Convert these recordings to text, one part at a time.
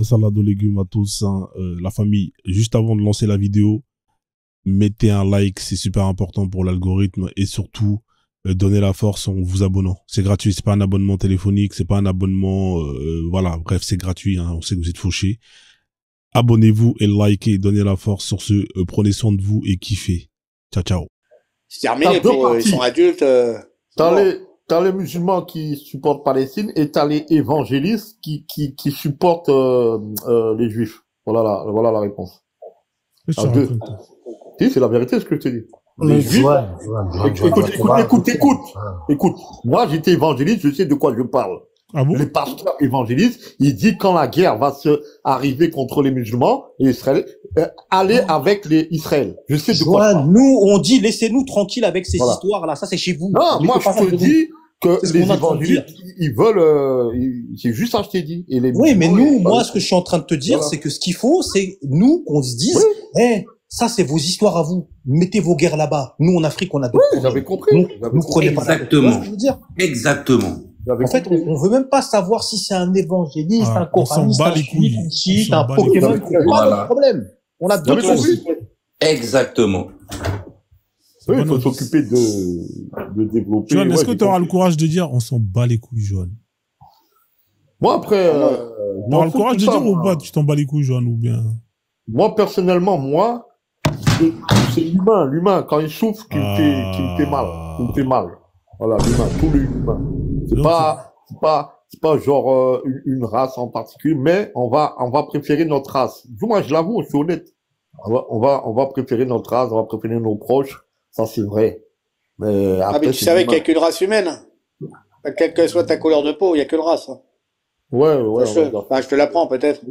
salade aux légumes à tous, hein. La famille, juste avant de lancer la vidéo, mettez un like, c'est super important pour l'algorithme et surtout, donnez la force en vous abonnant. C'est gratuit, c'est pas un abonnement téléphonique, c'est pas un abonnement, voilà, bref, c'est gratuit, hein, on sait que vous êtes fauchés. Abonnez-vous et likez, donnez la force sur ce, prenez soin de vous et kiffez. Ciao, ciao. C'est terminé, ils sont adultes. T'as les musulmans qui supportent Palestine et t'as les évangélistes qui supportent les juifs. Voilà la réponse. Si, c'est la vérité ce que je te dis. Les juifs. Écoute. Moi, j'étais évangéliste, je sais de quoi je parle. Ah bon? Les pasteurs évangélistes, ils disent quand la guerre va se arriver contre les musulmans et Israël, allez avec les Israël. Je sais de quoi je parle. Nous, on dit laissez-nous tranquilles avec ces histoires-là. Ça, c'est chez vous. Non, moi, je te dis que les évangélistes, ils veulent, c'est juste ça, je t'ai dit. Et les oui, mais nous, moi, ce que je suis en train de te dire, c'est que ce qu'il faut, c'est nous, qu'on se dise, ça, c'est vos histoires à vous. Mettez vos guerres là-bas. Nous, en Afrique, on a d'autres. Oui, j'avais compris. Nous prenez pas. Exactement. Je veux dire. Exactement. En fait, on veut même pas savoir si c'est un évangéliste, un coraniste, un chiite, un Pokémon. Pas de problème. On a d'autres choses. Exactement. Oui, il faut s'occuper de développer. Joanne, est-ce que tu auras le courage de dire on s'en bat les couilles, Joanne? Moi, après, tu auras le courage de dire ou pas tu t'en bats les couilles, Joanne, ou bien? Moi, personnellement, c'est l'humain, quand il souffre, qui me fait mal. Voilà, l'humain, tout l'humain. C'est pas genre une race en particulier, mais on va préférer notre race. Moi, je l'avoue, je suis honnête. On va préférer notre race, on va préférer nos proches. Ça, c'est vrai. Mais après, mais tu savais qu'il n'y a qu'une race humaine. Quelle que soit ta couleur de peau, il n'y a qu'une race. Ouais. Je te l'apprends, peut-être.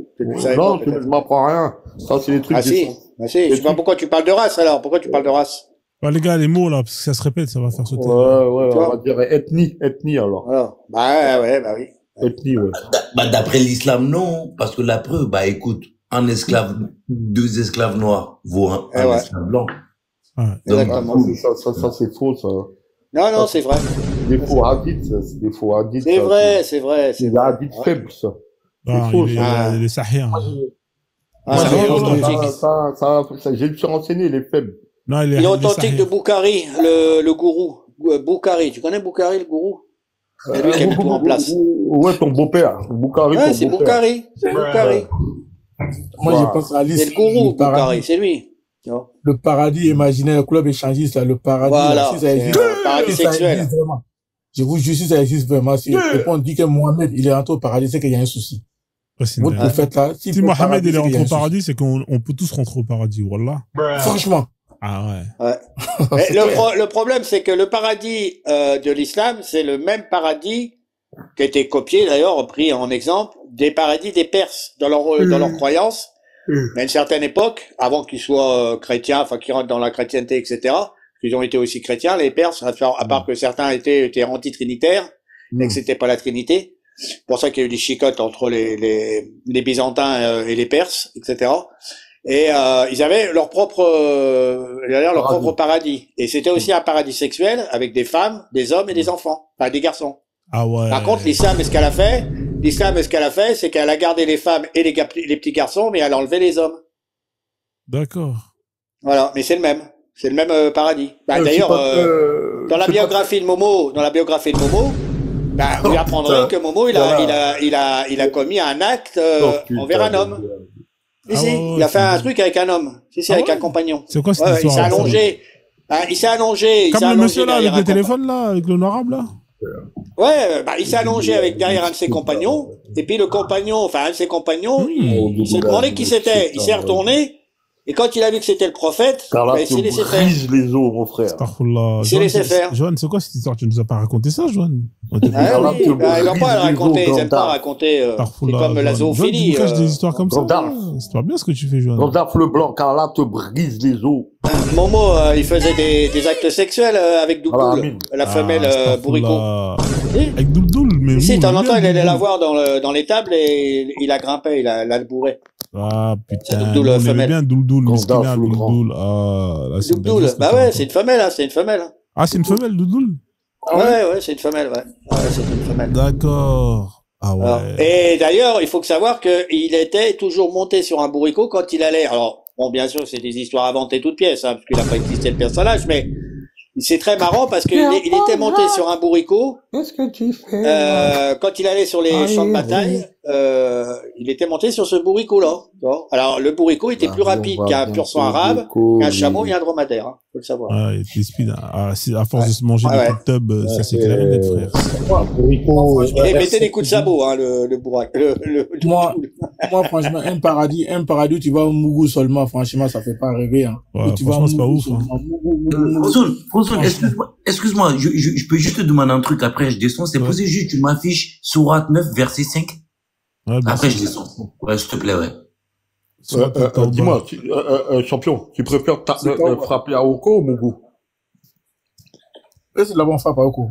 Non, tu ne m'apprends rien. Ça, c'est les trucs. Ah si. Je sais pas pourquoi tu parles de race, alors. Pourquoi tu parles de race? Bah, les gars, les mots, là, parce que ça se répète, ça va faire sauter. Ouais, on va dire ethnie, alors. Bah oui. Ethnie, ouais. D'après l'islam, non. Parce que la preuve, écoute, un esclave, 2 esclaves noirs vaut un esclave blanc. Ouais. Exactement. Ça, c'est faux, ça. Non, c'est vrai. Des faux hadiths, c'est des faux hadiths. C'est vrai. C'est des hadiths faibles, ça. C'est faux, ça. Les sahiens. Je me suis renseigné, il est faible. Non, il est authentique de Boukhari, le gourou. Boukhari, tu connais Boukhari, le gourou? C'est lui qui a mis tout en place. Ouais, ton beau-père. Boukhari, ouais, c'est Boukhari. C'est Boukhari. Moi, je pense à c'est le gourou, Boukhari, c'est lui. Le paradis imaginaire, le club échangiste, le paradis. Voilà, si ça existe, le paradis sexuel. Je vous jure, si ça existe vraiment, si on dit que Mohamed, il est rentré au paradis, c'est qu'il y a un souci. Votre prophète là, si Mohamed il est rentré au paradis, c'est qu'on peut tous rentrer au paradis, wallah. Franchement. Ah ouais. Le problème, c'est que le paradis de l'islam, c'est le même paradis qui a été copié, d'ailleurs, repris en exemple, des paradis des Perses, dans leur croyance. Mais à une certaine époque, avant qu'ils soient chrétiens, enfin qu'ils rentrent dans la chrétienté, etc., ils ont été aussi chrétiens, les Perses, à part que certains étaient anti-trinitaires, et que c'était pas la Trinité. C'est pour ça qu'il y a eu des chicottes entre les Byzantins et les Perses, etc. Et ils avaient leur propre paradis. Et c'était aussi un paradis sexuel avec des femmes, des hommes et des enfants, enfin des garçons. Ah ouais. Par contre, l'islam, ce qu'elle a fait, c'est qu'elle a gardé les femmes et les petits garçons, mais elle a enlevé les hommes. D'accord. Voilà, mais c'est le même paradis. D'ailleurs, dans la biographie de Momo, vous apprendrez que Momo, il a commis un acte envers un homme. Il a fait un truc avec un homme. Avec un compagnon. C'est quoi cette histoire? Il s'est allongé. Comme le monsieur là, avec le téléphone là, avec le arabe là. Ouais, il s'est allongé derrière un de ses compagnons, et puis un de ses compagnons, il s'est demandé qui c'était. Il s'est retourné, et quand il a vu que c'était le prophète, il s'est laissé faire. Les os, mon frère. Il s'est laissé faire. Joanne, c'est quoi cette histoire? Tu nous as pas raconté ça, Joanne? Il va pas le raconter, ils aiment pas raconter, c'est comme la zoophilie. Tu caches des histoires comme ça. C'est pas bien ce que tu fais, Joanne. Gandalf le blanc, car là te brise les os. Momo, il faisait des actes sexuels avec Doudoul, la femelle bourricot. Avec Doudoul, mais si, de temps en temps, il allait la voir dans les tables et il la grimpait, il la bourrait. Ah putain, Doudoul, on femelle. aimait bien Doudoul, Miskina, Doudoul. Doudoul, bah ouais, c'est une femelle, c'est une femelle. Ah, c'est une femelle, Doudoul? Ouais, c'est une femelle, ouais. Ouais, c'est une femelle. D'accord. Ah ouais. Alors, et d'ailleurs, il faut savoir qu'il était toujours monté sur un bourricot quand il allait. Alors, bon, bien sûr, c'est des histoires inventées toutes pièces, hein, parce qu'il n'a pas existé le personnage, mais c'est très marrant parce qu'il il était monté sur un bourricot. Qu'est-ce que tu fais? Quand il allait sur les champs de bataille, il était monté sur ce bourricot-là. Alors, le bourricot était plus rapide qu'un pur sang arabe, qu'un chameau et un dromadaire, hein, faut le savoir. Ah, il était speed. À force de se manger des coups de tub, ça s'éclaire net, frère. Il mettait des coups de sabot, hein, le bourrac. Moi, franchement, un paradis, tu vas au Mougou seulement, franchement, ça fait pas rêver, hein. Ouais, franchement, c'est pas ouf, hein. François, excuse-moi, je peux juste te demander un truc après, je descends, c'est posé juste, tu m'affiches Sourate 9, verset 5. Ouais, Après, je descends. Ouais, s'il te plaît, ouais. Dis-moi, champion, tu préfères frapper à Oko ou Mougou? C'est là-bas, on frappe à Oko.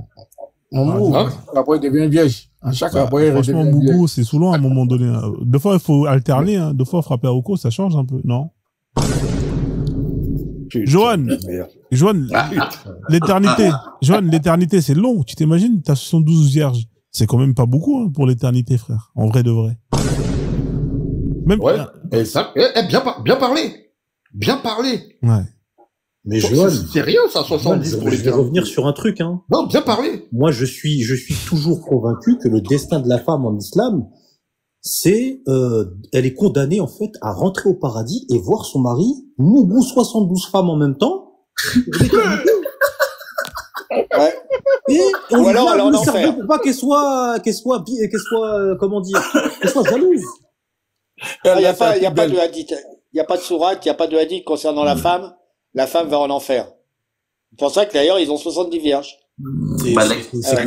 Mougou, après, il devient vierge. À chaque après, franchement, Mougou, c'est souvent à un moment donné. Deux fois, il faut alterner, hein. Deux fois, frapper à Oko, ça change un peu, non? Johan, l'éternité, c'est long. Tu t'imagines, t'as 72 vierges. C'est quand même pas beaucoup, hein, pour l'éternité, frère. En vrai de vrai. Même, ouais, bien parlé. Bien parlé. Ouais. Mais Johan, c'est rien, ça, 70 pour les je vais revenir sur un truc, hein. Non, bien parlé. Moi, je suis toujours convaincu que le destin de la femme en islam, c'est, elle est condamnée, en fait, à rentrer au paradis et voir son mari, Mougou 72 femmes en même temps. Ouais. Et on alors ne l'enfer. pour pas qu'elle soit, comment dire, qu'elle soit jalouse. Il n'y a pas de hadith. Il n'y a pas de sourate, il n'y a pas de hadith concernant la femme. La femme va en enfer. C'est pour ça que d'ailleurs, ils ont 70 vierges. C'est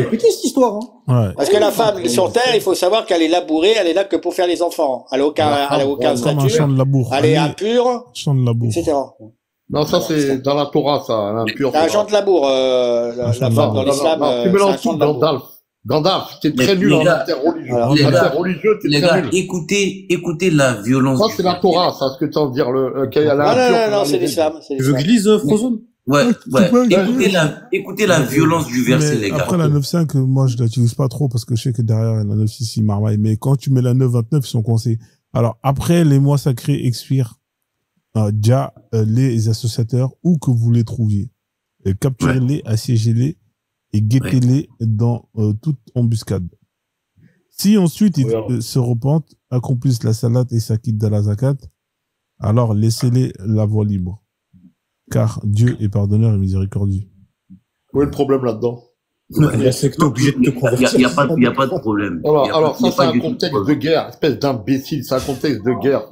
compliqué, cette histoire, hein. Ouais. Parce que la femme, sur Terre, il faut savoir qu'elle est labourée, elle est là que pour faire les enfants. Elle n'a aucun Comme un champ statut. de labour. Elle est impure, Champ de labour. etc. Non, ça, c'est dans la Torah, ça, l'impur. C'est un champ de labour, la femme dans l'islam. Tu mélanges tout, Gandalf, t'es très nul en interreligieux. En interreligieux, t'es très nul. Écoutez la violence. Ça, c'est la Torah, ça, ce que tu as à dire, Non, c'est l'islam. Tu veux que je lise Frozone? Ouais. Écoutez la violence du verset, les gars. Après la 9.5, moi, je l'utilise pas trop parce que je sais que derrière, la 9.6, ils marmaillent. Mais quand tu mets la 9.29, ils sont coincés. Alors, après, les mois sacrés expirent. Déjà, les associateurs, où que vous les trouviez, capturez-les, assiégez-les et guettez-les dans toute embuscade. Si ensuite ils se repentent, accomplissent la salat et s'acquittent de la zakat, alors laissez-les la voie libre. Car Dieu est pardonneur et miséricordieux. Où est le problème là-dedans? C'est que t'es obligé de te convertir. Il n'y a pas de problème. Alors ça, c'est un contexte de guerre, espèce d'imbécile, c'est un contexte de guerre.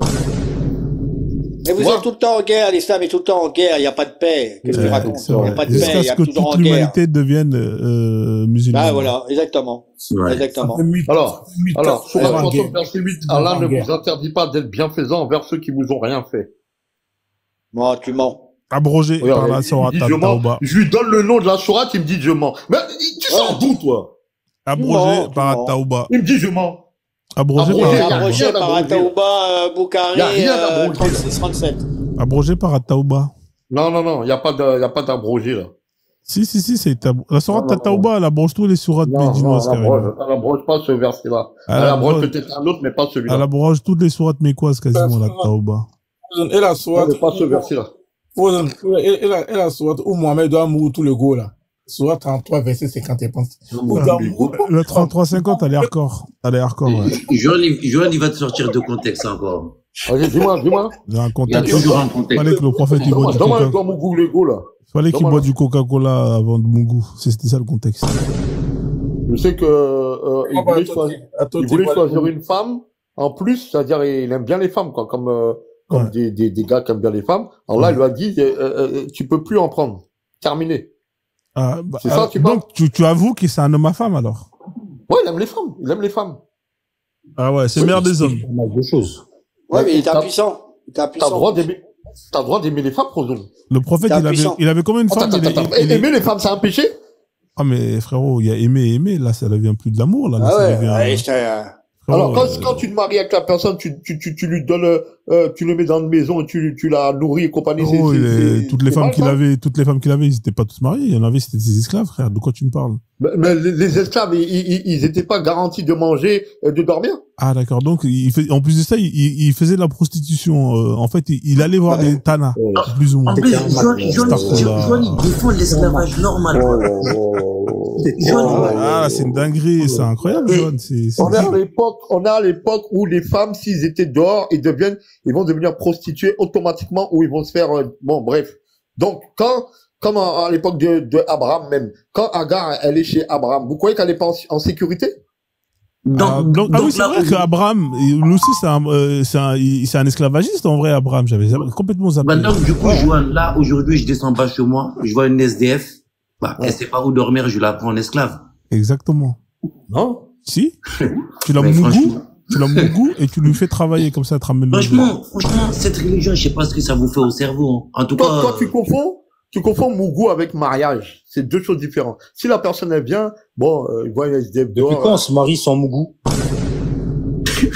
Mais vous êtes tout le temps en guerre, l'islam est tout le temps en guerre, il n'y a pas de paix. Qu'est-ce que tu racontes? Il n'y a pas de paix, il y a toujours en guerre. Jusqu'à ce que toute l'humanité devienne musulmane. Ah voilà, exactement. Exactement. Alors, sur la chanson verset 8, Allah ne vous interdit pas d'être bienfaisant envers ceux qui vous ont rien fait. Moi, tu mens. Abrogé par la sourate At-Tawbah. Je lui donne le nom de la sourate, il me dit je mens. Mais tu sors d'où, toi? Abrogé par At-Tawbah. Il me dit je mens. Abrogé par At-Tawbah, Boukhari, 36-37. Abrogé par At-Tawbah. Non, il n'y a pas d'abrogé, là. Si, c'est la sourate At-Tawbah, elle abroge tous les sourates médinoises. Elle abroge pas ce verset-là. Elle abroge peut-être un autre, mais pas celui-là. Elle abroge toutes les sourates mécoises quasiment, la-Tawbah. Et la sourate. Pas ce verset-là. Et la sourate où Mohamed doit mourir tout le go, là. Sourate 33, verset 50, je pense. Le 33-50, elle est hardcore. Ouais. Johan, il va te sortir de contexte encore. Vas-y, dis-moi. Il y a un Il y a contexte. toujours un contexte. Il fallait que le prophète, il boit du Coca-Cola. Il fallait qu'il boit du Coca-Cola avant de Mougou. C'était ça le contexte. Je sais que, il voulait choisir une femme. En plus, c'est-à-dire, il aime bien les femmes, quoi, comme des gars qui aiment bien les femmes. Alors là, il lui a dit, tu peux plus en prendre. Terminé. C'est ça, tu penses? Donc, tu avoues que c'est un homme à femme, alors? Ouais, il aime les femmes. Ah ouais, c'est le meilleur des hommes. Deux choses. Ouais, mais il est impuissant. T'as le droit d'aimer les femmes, Frozone. Le prophète, il avait combien de femmes? Aimer les femmes, c'est un péché? Ah, mais frérot, il y a aimer. Là, ça devient plus de l'amour, là. Ah ouais, Alors, quand tu te maries avec la personne, tu lui donnes, tu le mets dans une maison, tu la nourris et compagnie. Toutes les femmes qu'il avait, ils étaient pas tous mariés. Il y en avait, c'était des esclaves, frère. De quoi tu me parles? Mais les esclaves, ils étaient pas garantis de manger, de dormir. Ah, d'accord. Donc, en plus de ça, il faisait de la prostitution. En fait, il allait voir des tanas, plus ou moins. En plus, Johnny défend l'esclavage normal. Ah, c'est une dinguerie, c'est incroyable, John. On est à l'époque où les femmes, s'ils étaient dehors, ils vont devenir prostituées automatiquement ou ils vont se faire, bon, bref. Donc, comme à l'époque de Abraham même, quand Agar, elle est chez Abraham, vous croyez qu'elle est pas en sécurité? Donc oui, c'est vrai qu'Abraham, lui aussi, c'est un esclavagiste, en vrai, Abraham. J'avais complètement zappé. Donc, du coup, Joanne, là, aujourd'hui, je descends pas chez moi, je vois une SDF, elle sait pas où dormir, je la prends en esclave. Exactement. Non? Si? Tu la mougou et tu lui fais travailler comme ça, te ramène le Franchement, cette religion, je sais pas ce que ça vous fait au cerveau. En tout cas. Toi, tu confonds mougou avec mariage. C'est deux choses différentes. Si la personne est bien, bon, il voit une SDF dehors. Depuis quand on se marie sans mougou?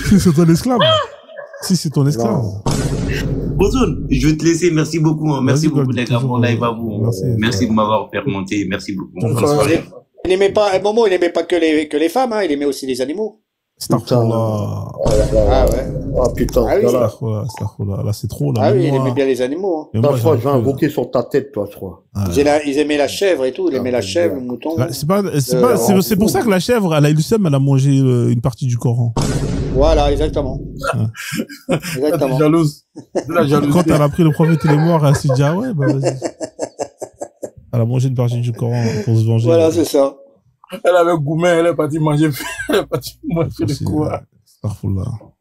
Si c'est ton esclave. Si c'est ton esclave. Ozone, je vais te laisser. Merci beaucoup. Merci beaucoup, les gars, pour live à vous. Merci de m'avoir fait remonter. Merci beaucoup. Il n'aimait pas, à un moment, il n'aimait pas que les femmes, hein. Il aimait aussi les animaux. Starfullah. Ah ouais. Ah putain. Ah oui. Starfullah. Là, c'est trop, là. Ah oui, il aimait bien les animaux, hein. Je crois que je vais invoquer sur ta tête, toi, je crois. Ils aimaient la chèvre et tout. Ils aimaient la chèvre, le mouton. C'est pour ça que la chèvre, elle a eu le seum, elle a mangé une partie du Coran. Voilà, exactement. Exactement. Jalouse. Quand elle a pris le prophète, il est mort, elle s'est dit, ah ouais, bah vas-y. Elle a mangé une partie du Coran pour se venger. Voilà, c'est ça. Elle avait gourmet, elle est partie manger le quoi.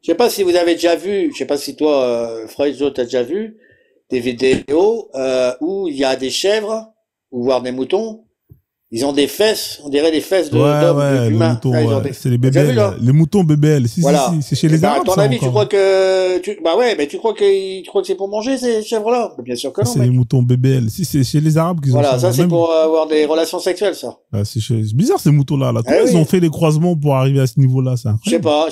Je sais pas si vous avez déjà vu, je sais pas si toi, Freud, t'as déjà vu des vidéos où il y a des chèvres ou voire des moutons. Ils ont des fesses, on dirait des fesses d'humains. C'est les bébés, les moutons BBL. Si, voilà. C'est chez les Arabes. À ton avis, tu crois que, mais tu crois que c'est pour manger ces chèvres-là? Bien sûr que non. C'est les moutons BBL. Si, c'est chez les Arabes qu'ils ont. Voilà, ça c'est pour avoir des relations sexuelles, ça. C'est bizarre ces moutons-là. Comment ils ont fait les croisements pour arriver à ce niveau-là, ça? Je sais pas,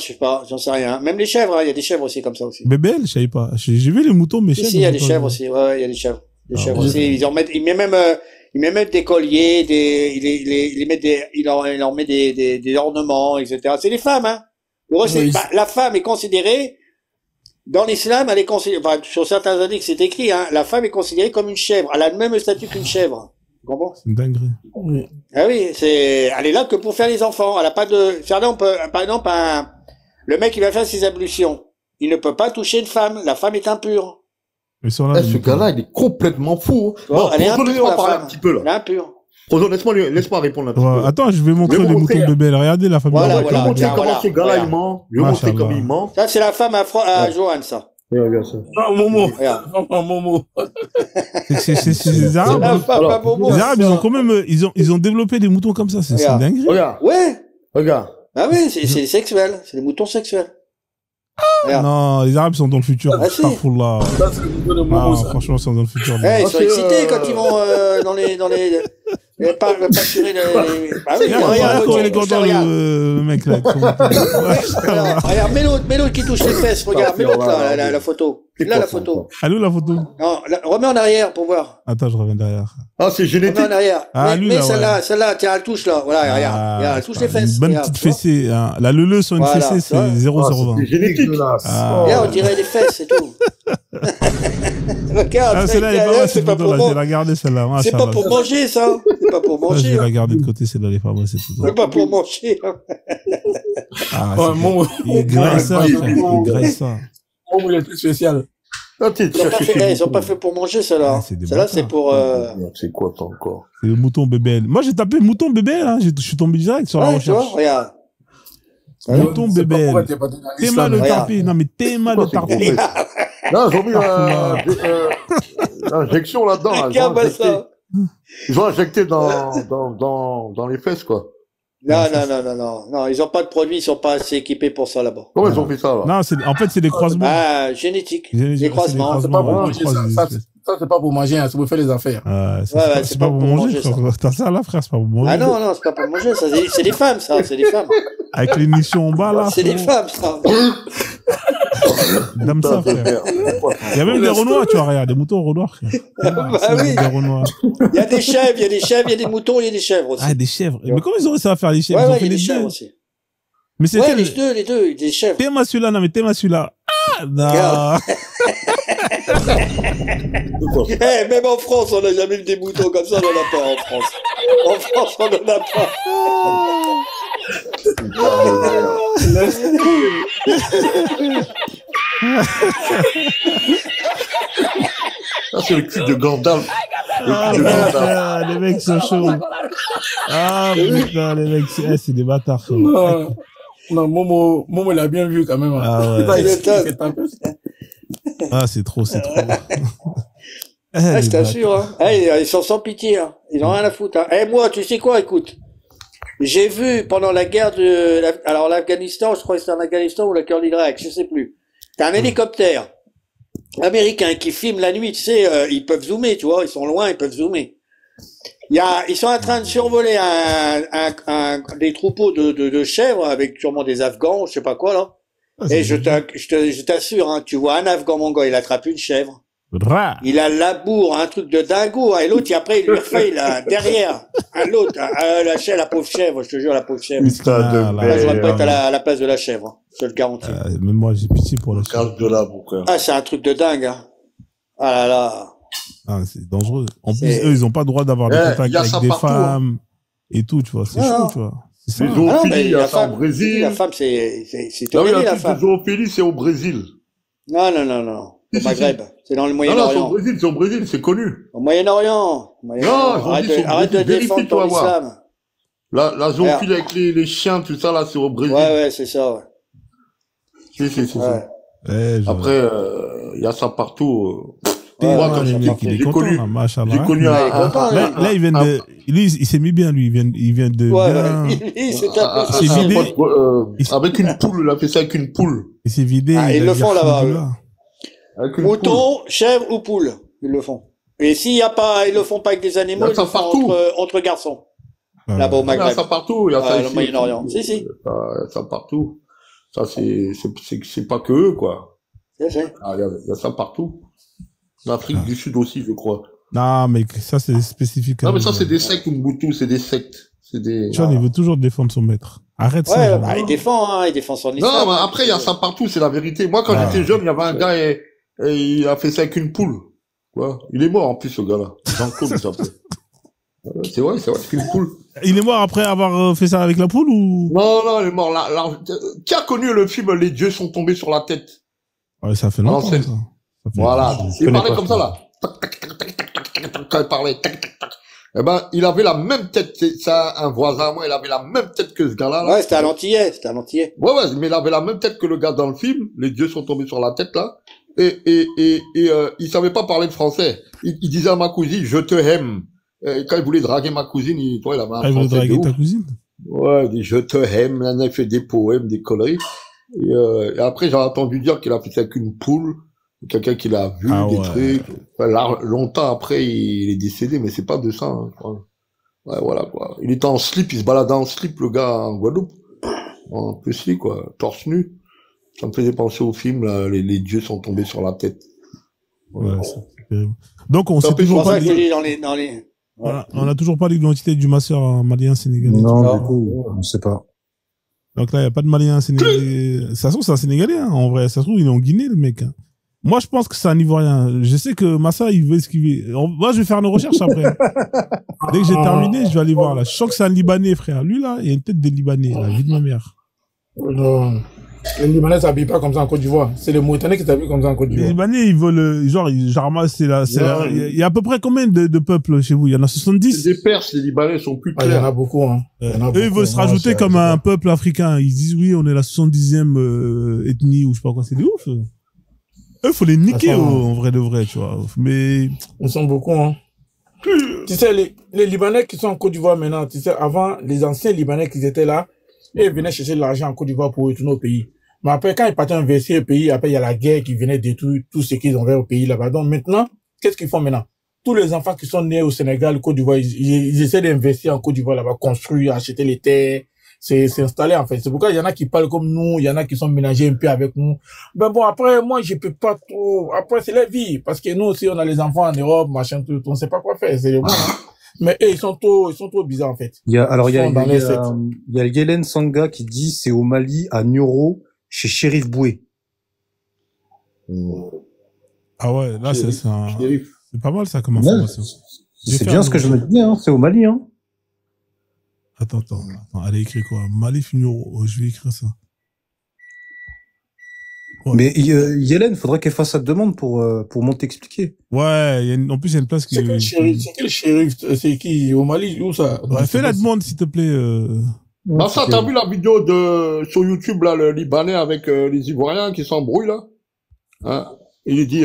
j'en sais rien. Même les chèvres, il y a des chèvres aussi comme ça aussi. BBL, je savais pas. J'ai vu les moutons, mais chèvres. Si, il y a des chèvres aussi. Ouais, il y a des chèvres. Des chèvres aussi. Il met même des colliers, il leur met des ornements, etc. C'est les femmes, hein. La femme est considérée, dans l'islam, elle est considérée, enfin, sur certains hadiths, c'est écrit, hein, la femme est considérée comme une chèvre. Elle a le même statut qu'une chèvre. Tu comprends? C'est une dinguerie. Oui. Ah oui, elle est là que pour faire les enfants. Elle a pas de, par exemple, le mec, il va faire ses ablutions. Il ne peut pas toucher une femme. La femme est impure. Ce gars-là, il est complètement fou. Bon, elle est impure, la femme. Un petit peu, là. Elle est impure. Laisse-moi répondre un petit peu. Attends, je vais montrer les moutons bébés. Regardez la famille. Je vais montrer comment ce gars-là, il ment. Je vais montrer comment il ment. Ça, c'est la femme à Johan, ça. Regarde ça. Non, Momo. Non, Momo. C'est les Arabes. Les Arabes, ils ont quand même, ils ont développé des moutons comme ça. C'est une dinguerie. Regarde. Ouais. Regarde. Ah oui, c'est sexuel. C'est des moutons sexuels. Non, les Arabes sont dans le futur. Parfois là, c'est le mouton de Momo, ça. Franchement, ils sont dans le futur. Ils sont excités quand ils vont dans les pâturer bah oui, regarde, le mec là. Regarde, mets l'autre qui touche les fesses, regarde, mets l'autre là, la photo. Là, la photo. Allô, la photo? Non, remets en arrière pour voir. Attends, je reviens derrière. Ah, c'est génétique. Remets en arrière. Ah, lui, mais celle-là, tiens, elle touche là. Voilà, regarde, elle touche les fesses. Une bonne petite fessée. La leu sur une fessée, c'est 0/20. C'est génétique. Regarde, on dirait les fesses, c'est tout. Regarde, celle-là, elle est pas mal, cette photo-là. Je vais la garder, celle-là. C'est pas pour manger, ça. C'est pas pour manger. Je vais la garder de côté, celle-là, elle est pas mal, cette photo. C'est pas pour manger. Ah, il graisse ça, frère. Il graisse ça. Momo, il est tout spécial. Ils ont pas fait pour manger, celle-là. Celle-là, c'est pour... C'est quoi, ça, encore? C'est le mouton BBL. Moi, j'ai tapé mouton BBL, hein. Je suis tombé direct sur la recherche. Regarde. Mouton BBL. T'es mal le tapé. Non, mais t'es mal le tapé. Non, ils ont mis l'injection là-dedans. Ils ont injecté dans les fesses, quoi. Non, ils ont pas de produits, ils sont pas assez équipés pour ça là-bas. Comment ils ont fait ça, là? Non, en fait, c'est des croisements. Ah, génétique. Des croisements. C'est pas pour manger, ça, c'est pas pour manger, hein, c'est pour faire les affaires. C'est pas pour manger, frère. T'as ça là, frère, c'est pas pour manger. Ah non, c'est pas pour manger, ça, c'est des femmes, ça, c'est des femmes. Avec les nichons en bas, là. C'est des femmes, ça. Dame ça, frère. Il y a même des Renois, tu vois, regarde, des moutons Renois. Bah oui. Des Renois. Il y a des chèvres, il y a des chèvres, il y a des moutons, il y a des chèvres aussi. Ah, des chèvres. Mais comment ils auraient ça à faire, les chèvres? Ouais, Ils ont ouais, fait il y a les des chèvres deux. aussi. Mais c'est Ouais, les deux, des chèvres. T'aimes celui-là, non, mais t'aimes celui-là. Ah, non. Eh, même en France, on n'a jamais eu des moutons comme ça, on n'en a pas en France. En France, on n'en a pas. Ça, c'est le cul de Gandalf. Ah, les mecs sont chauds. Ah, putain, les mecs, c'est des bâtards. Non, Momo, il a bien vu quand même. Ah ouais. Il est top. Ah, c'est trop, c'est trop. Je t'assure, hein. Ils sont sans pitié, hein. Ils ont rien à foutre, hein. Moi, tu sais quoi, écoute. J'ai vu pendant la guerre alors l'Afghanistan, je crois que c'était en Afghanistan ou la guerre d'Irak, je sais plus. T'as un hélicoptère américain qui filme la nuit, tu sais, ils peuvent zoomer, tu vois, ils sont loin, ils peuvent zoomer. Ils sont en train de survoler des troupeaux de chèvres avec sûrement des Afghans, je sais pas quoi, là. Et je t'assure, hein, tu vois un Afghan mongol, il attrape une chèvre. Il a la bourre, un truc de dingo, hein, et l'autre, après, il lui refait, là, derrière. L'autre, la pauvre chèvre, je te jure, la pauvre chèvre. Là, j'aurais pas été à la place de la chèvre, hein, je te le garantis. Même moi, j'ai pitié pour la chèvre. De là, mon frère. Ah, c'est un truc de dingue, hein. Ah là là. Ah, c'est dangereux. En plus, eux, ils ont pas le droit d'avoir des contacts avec des femmes et tout, tu vois. C'est chaud, tu vois. C'est ça. Zoophilie, il y a ça au Brésil. La femme, c'est Non, il y a la un femme. truc de zoophilie, c'est au Brésil. Non. Au Maghreb. C'est dans le Non, Moyen-Orient. c'est au Brésil, c'est connu. Au Moyen-Orient. Arrête de défendre ton islam. La zoophilie avec les chiens, tout ça, là, c'est au Brésil. Ouais, c'est ça, ouais. C'est ça. Après, il y a ça partout. Moi, quand j'ai connu là, il vient de, lui, il s'est mis bien, lui, il vient de, avec une poule, il a fait ça avec une poule. Il s'est vidé. Ils le font là-bas. Mouton, chèvre ou poule, ils le font. Et s'il y a pas, ils le font pas avec des animaux, ils le font entre garçons. Là-bas au Maghreb. Il y a ça partout, il y a ça ici. Au Moyen-Orient. Si. Il y a ça partout. Ça, c'est pas que eux, quoi. Il y a ça partout. L'Afrique du Sud aussi, je crois. Non, mais ça, c'est spécifique. Non, mais ça, c'est des sectes, Mobutu, c'est des sectes. John, il veut toujours défendre son maître. Arrête ça. Ouais, il défend son islam. Non, mais après, il y a ça partout, c'est la vérité. Moi, quand j'étais jeune, il y avait un gars et il a fait ça avec une poule. Quoi. Il est mort, en plus, ce gars-là. Jean-Claude, il s'appelle. C'est vrai, avec une poule. Il est mort après avoir fait ça avec la poule ou? Non, il est mort là. Qui a connu le film Les dieux sont tombés sur la tête? Ouais, ça fait longtemps, ça. Voilà. Il parlait comme ça, là. Quand il parlait, eh ben, il avait la même tête, ça, un voisin à moi, il avait la même tête que ce gars-là. Ouais, c'était un Antillais. Ouais, mais il avait la même tête que le gars dans le film. Les dieux sont tombés sur la tête, là. Et il savait pas parler de français. Il disait à ma cousine, je te aime. Et quand il voulait draguer ma cousine, il avait un français. Il voulait draguer ta cousine? Ouais, il dit, je te aime. Il a fait des poèmes, des conneries. Et après, j'ai entendu dire qu'il a fait ça avec une poule. Quelqu'un qui l'a vu, des trucs. Enfin, là, longtemps après, il est décédé, mais c'est pas de ça, hein, je crois. Ouais, voilà, quoi. Il était en slip, il se baladait en slip, le gars, en Guadeloupe. En petit, quoi. Torse nu. Ça me faisait penser au film, là, les dieux sont tombés sur la tête. Ouais, c'est terrible. Donc, on sait toujours pas Voilà. On a toujours pas l'identité du masseur malien sénégalais. Non, du coup, on sait pas. Donc là, il n'y a pas de malien sénégalais. Ça se trouve, c'est un sénégalais, hein, en vrai. Ça se trouve, il est en Guinée, le mec, hein. Moi, je pense que c'est un Ivoirien. Je sais que Massa, il veut esquiver. Moi, je vais faire une recherche après. Dès que j'ai terminé, je vais aller voir, là. Je sens que c'est un Libanais, frère. Lui, là, il a une tête de Libanais, la vie de ma mère. Non. Les Libanais s'habillent pas comme ça en Côte d'Ivoire. C'est les Mauritaniens qui s'habillent comme ça en Côte d'Ivoire. Les Libanais, ils veulent, genre il y a à peu près combien de peuples chez vous? Il y en a 70? Les Perses, les Libanais sont plus clairs. Il y en a beaucoup, hein. Eux, ils veulent se rajouter comme un peuple africain. Ils disent, oui, on est la 70e ethnie ou je sais pas quoi. C'est de ouf. Eux, faut les niquer, en vrai de vrai, tu vois. Mais. Ils sont beaucoup, hein. Tu sais, les Libanais qui sont en Côte d'Ivoire maintenant, tu sais, avant, les anciens Libanais qui étaient là, ils venaient chercher de l'argent en Côte d'Ivoire pour retourner au pays. Mais après, quand ils partaient investir au pays, après, il y a la guerre qui venait détruire tout ce qu'ils ont fait au pays là-bas. Donc maintenant, qu'est-ce qu'ils font maintenant? Tous les enfants qui sont nés au Sénégal, Côte d'Ivoire, ils essaient d'investir en Côte d'Ivoire là-bas, construire, acheter les terres. c'est installé, en fait. C'est pourquoi il y en a qui parlent comme nous, il y en a qui sont ménagés un peu avec nous. Ben bon, après, moi, je peux pas trop, après, c'est la vie. Parce que nous aussi, on a les enfants en Europe, machin, tout, on sait pas quoi faire, c'est le monde, hein. Mais eux, ils sont trop bizarres, en fait. Il y a Yelen Sanga qui dit c'est au Mali, à Nioro, chez Shérif Boué. Ah ouais, là, c'est pas mal, ça, comme Ouais, information. c'est bien ce que je me dis, hein. C'est au Mali, hein. Attends, elle a écrit quoi? Malif Nioro, je vais écrire ça. Ouais. Mais Yélène, faudrait qu'elle fasse sa demande pour monter expliquer. Ouais, en plus il y a une place qui... C'est quel shérif? C'est qui? Au Mali? Où ça? Ouais, fais la demande s'il te plaît. Bah ça, t'as vu la vidéo sur YouTube là, le Libanais avec les Ivoiriens qui s'embrouillent là? Hein? Il dit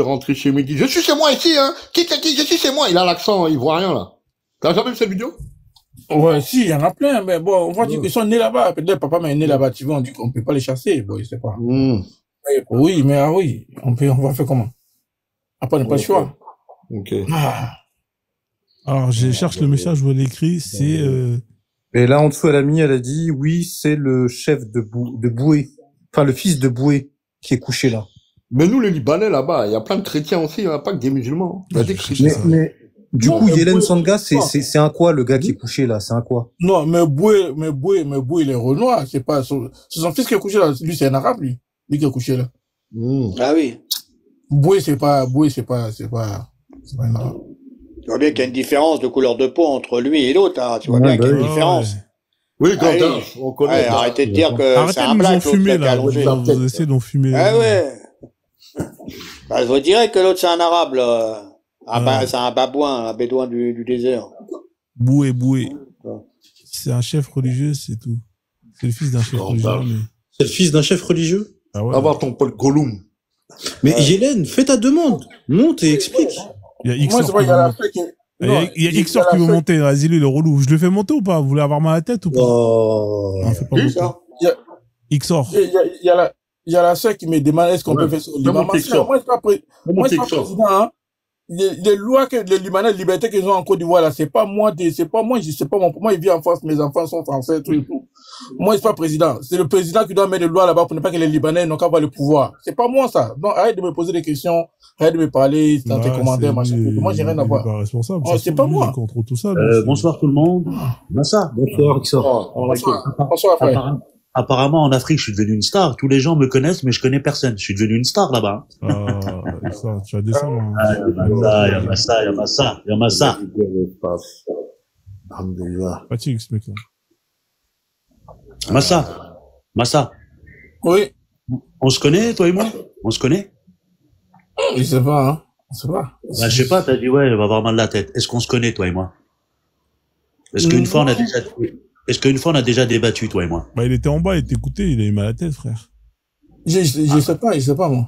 rentrer chez Midi. Je suis chez moi ici, hein. Qui je suis chez moi. Il a l'accent ivoirien là. T'as jamais vu cette vidéo? Ouais, si, il y en a plein, mais bon, on voit qu'ils sont nés là-bas. Peut-être papa m'a né là-bas, tu vois, on dit qu'on peut pas les chasser. Bon, je sais pas. Oui, mais oui, on va faire comment? Après, on n'a pas le choix. Ok. Alors, je cherche le message où elle écrit, c'est... Et là, en dessous, elle a dit, oui, c'est le chef de Boué. Enfin, le fils de Boué qui est couché là. Mais nous, les Libanais, là-bas, il y a plein de chrétiens aussi, il n'y a pas que des musulmans. Il y a des chrétiens. Mais du coup, Yélène Sanga, c'est un quoi, le gars qui est couché là? C'est un quoi? Non, mais Boué, il est Renoir, c'est pas, c'est son fils qui est couché là. Lui, c'est un arabe, lui. Lui qui est couché là. Ah oui. Boué, c'est pas un arabe. Tu vois bien qu'il y a une différence de couleur de peau entre lui et l'autre, hein. Tu vois bien qu'il y a une différence. Oui, Quentin, on connaît. Arrêtez de dire que c'est un black, l'autre qui a allongé. Vous essayez d'en fumer. Ah ouais. Bah, je vous dirais que l'autre, c'est un arabe, là. C'est un babouin, un bédouin du désert. Boué. C'est un chef religieux, c'est tout. C'est le fils d'un chef religieux. Mais... C'est le fils d'un chef religieux? Ah ouais. Avoir ton Paul Gollum. Mais Yélène, fais ta demande. Monte et explique. Il y a Xor qui veut monter. Vas-y, lui, le relou. Je le fais monter ou pas? Vous voulez avoir mal à la tête ou pas? Non, fais pas monter. Xor. Il y a la sœur qui me demande est-ce qu'on peut faire ça au Liban. Moi, je suis pas président, hein. Les lois que les Libanais, les libertés qu'ils ont en Côte d'Ivoire, là, c'est pas moi, je sais pas moi, ils vivent en France, mes enfants sont français, tout et tout. Moi, je suis pas président. C'est le président qui doit mettre des lois là-bas pour ne pas que les Libanais n'ont qu'à avoir le pouvoir. C'est pas moi, ça. Donc, arrête de me poser des questions, arrête de me parler dans tes commentaires, machin. Moi, j'ai rien à voir. Pas responsable. C'est pas moi. Contre tout ça. Bonsoir tout le monde. Massa. Bonsoir, Xor. Bonsoir, frère. Apparemment, en Afrique, je suis devenu une star. Tous les gens me connaissent, mais je connais personne. Je suis devenu une star là-bas. Ça, tu vas descendre. Il y a Massa. Fatigue, ce mec-là. Massa. Oui. On se connaît, toi et moi? On se connaît? Je sais pas, hein. Je sais pas. Bah, je sais pas, t'as dit, ouais, elle va avoir mal de la tête. Est-ce qu'on se connaît, toi et moi? Est-ce qu'une fois, on a déjà débattu, toi et moi? Bah, il était en bas, il t'écoutait, il a eu mal à la tête, frère. Je sais pas, moi.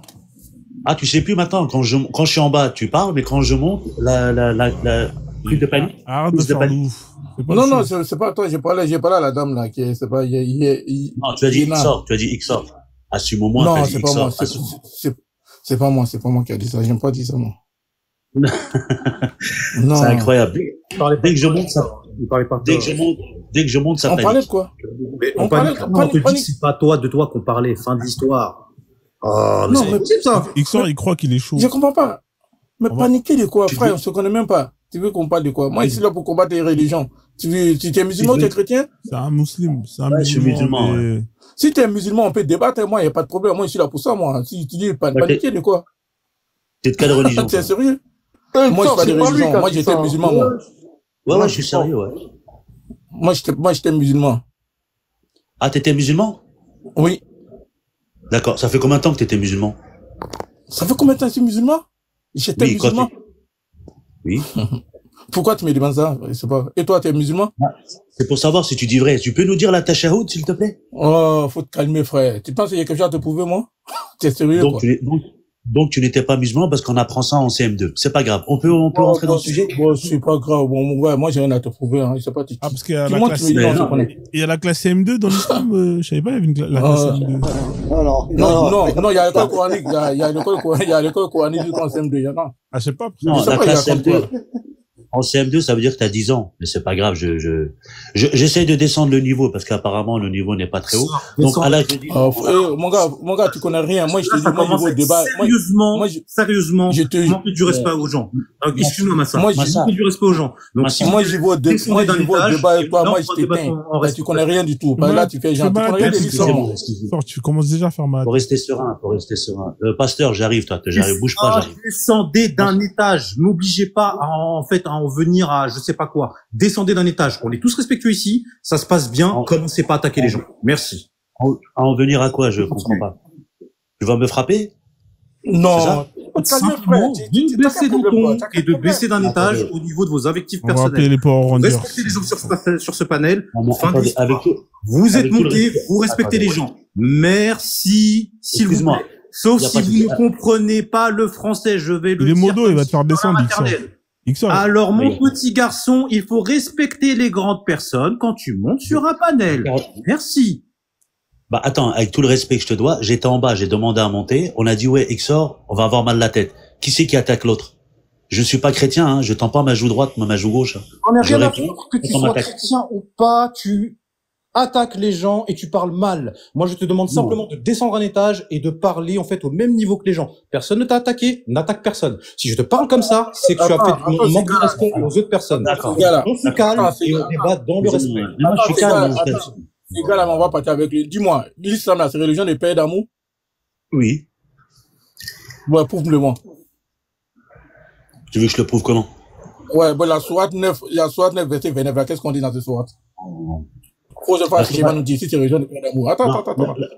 Ah, tu sais plus maintenant, quand je suis en bas, tu parles, mais quand je monte, la prise de panique. Arrête de faire ouf. Non, c'est pas toi, j'ai parlé à la dame, là, qui c'est pas, non, tu as dit Xor. Assume-moi. Non, c'est pas moi, c'est pas moi qui a dit ça, j'aime pas dire ça, moi. Non. C'est incroyable. Dès que je monte, ça, ça on parlait de quoi? On te dit que c'est pas de toi qu'on parlait, fin de l'histoire. Oh, mais c'est possible, ça. Xor, il croit qu'il est chaud. Je comprends pas. Mais paniquer de quoi, frère? On se connaît même pas. Tu veux qu'on parle de quoi? Moi, je suis là pour combattre les religions. Tu es musulman ou tu es chrétien? C'est un musulman. Je suis musulman. Ouais. Si tu es musulman, on peut débattre. Moi, il n'y a pas de problème. Moi, je suis là pour ça, moi. Si tu dis paniquer de quoi? T'es de quelle religion? T'es sérieux? Moi, je suis pas de religion. Moi, j'étais musulman, moi. Ouais, je suis sérieux, ouais. Moi, j'étais musulman. Ah, t'étais musulman? Oui. D'accord. Ça fait combien de temps que t'étais musulman? Ça fait combien de temps que tu es musulman? J'étais musulman. Oui. Pourquoi tu me demandes ça? Je sais pas. Et toi, tu es musulman? C'est pour savoir si tu dis vrai. Tu peux nous dire la tashahoud, s'il te plaît? Oh, faut te calmer, frère. Tu penses qu'il y a quelque chose à te prouver, moi? T'es sérieux, quoi? Donc, tu n'étais pas musulman parce qu'on apprend ça en CM2. C'est pas grave. On peut rentrer dans le sujet? Bon, c'est pas grave. Bon, ouais, moi, j'ai rien à te prouver, hein. Je sais pas, parce qu'il y a il y a la classe CM2 dans l'islam, je savais pas, il y avait la classe CM2. Non, il y a l'école coranique. Il y a l'école coranique en CM2, il y en a. Ah, je sais pas. Non, la classe CM2. En CM2, ça veut dire que t'as 10 ans. Mais c'est pas grave, j'essaye de descendre le niveau parce qu'apparemment, le niveau n'est pas très haut. Donc, à l'âge de 10 ans. Mon gars, tu connais rien. Moi, je te dis, moi, je vais au débat. Sérieusement, manquer du respect aux gens. Excuse-moi, Massa. Manquer du respect aux gens. Donc, si moi, je vais au débat avec toi, moi, je t'éteins. Tu connais rien du tout. Là, tu fais genre, tu connais rien de l'histoire. Tu commences déjà à faire mal. Faut rester serein. Pasteur, j'arrive, bouge pas, j'arrive. Descendez d'un étage. N'obligez pas à en venir à je sais pas quoi. Descendez d'un étage. On est tous respectueux ici. Ça se passe bien. Commencez pas à attaquer les gens. Merci. À en venir à quoi? Je comprends pas. Tu vas me frapper? Non. Simplement, de baisser d'un ton et de baisser d'un étage au niveau de vos invectives personnelles. Respectez les gens sur ce panel. Vous êtes montés, vous respectez les gens. Merci, s'il vous plaît. Sauf si vous ne comprenez pas le français, je vais le dire. Il est modo, il va te faire descendre, Ixor. Alors, mon petit garçon, il faut respecter les grandes personnes quand tu montes sur un panel. Merci. Bah, attends, avec tout le respect que je te dois, j'étais en bas, j'ai demandé à monter, on a dit, ouais, Ixor, on va avoir mal la tête. Qui c'est qui attaque l'autre? Je suis pas chrétien, hein, je tends pas ma joue droite, ma joue gauche. On n'a rien à foutre que tu sois chrétien ou pas, tu attaques les gens et tu parles mal. Moi, je te demande simplement de descendre un étage et de parler, en fait, au même niveau que les gens. Personne ne t'a attaqué, n'attaque personne. Si je te parle comme ça, c'est que tu as fait un manque de respect aux autres personnes. D'accord. On se calme et on débat dans le respect. Moi, je suis calme. Les gars, là, on va partir avec lui. Dis-moi, l'islam, là, c'est religion des pères d'amour? Oui. Ouais, prouve-le-moi. Tu veux que je le prouve comment? Ouais, bon, la sourate 9, verset 29, là, qu'est-ce qu'on dit dans cette sourate? Faut je fasse, nous dire si c'est religion des pères d'amour. Attends.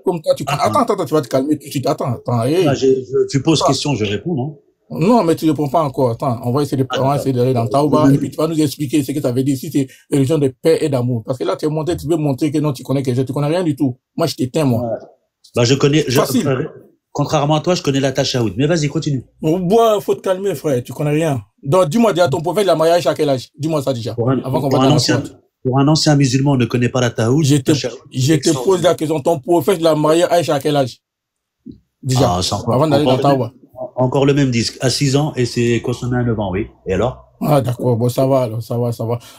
Comme toi, attends, tu vas te calmer tout de suite. Attends. Tu poses question, je réponds, non? Non, mais tu ne réponds pas encore. Attends, on va essayer d'aller dans Taouba, et puis tu vas nous expliquer ce que ça veut dire si c'est religion de paix et d'amour. Parce que là, tu veux montrer que non, tu connais rien du tout. Moi, je t'éteins, moi. Bah, contrairement à toi, je connais la Tachaoud. Mais vas-y, continue. Bon, faut te calmer, frère. Tu connais rien. Donc, dis-moi déjà, ton prophète, il a marié à quel âge? Dis-moi ça déjà. Avant qu'on va pour un ancien musulman, on ne connaît pas la Tachaoud. Je te pose la question. Ton prophète, il a marié à quel âge? Déjà. Avant d'aller dans Taouba. Encore le même disque, à 6 ans, et c'est consommé à 9 ans, oui. Et alors? Ah, d'accord, bon, ça va.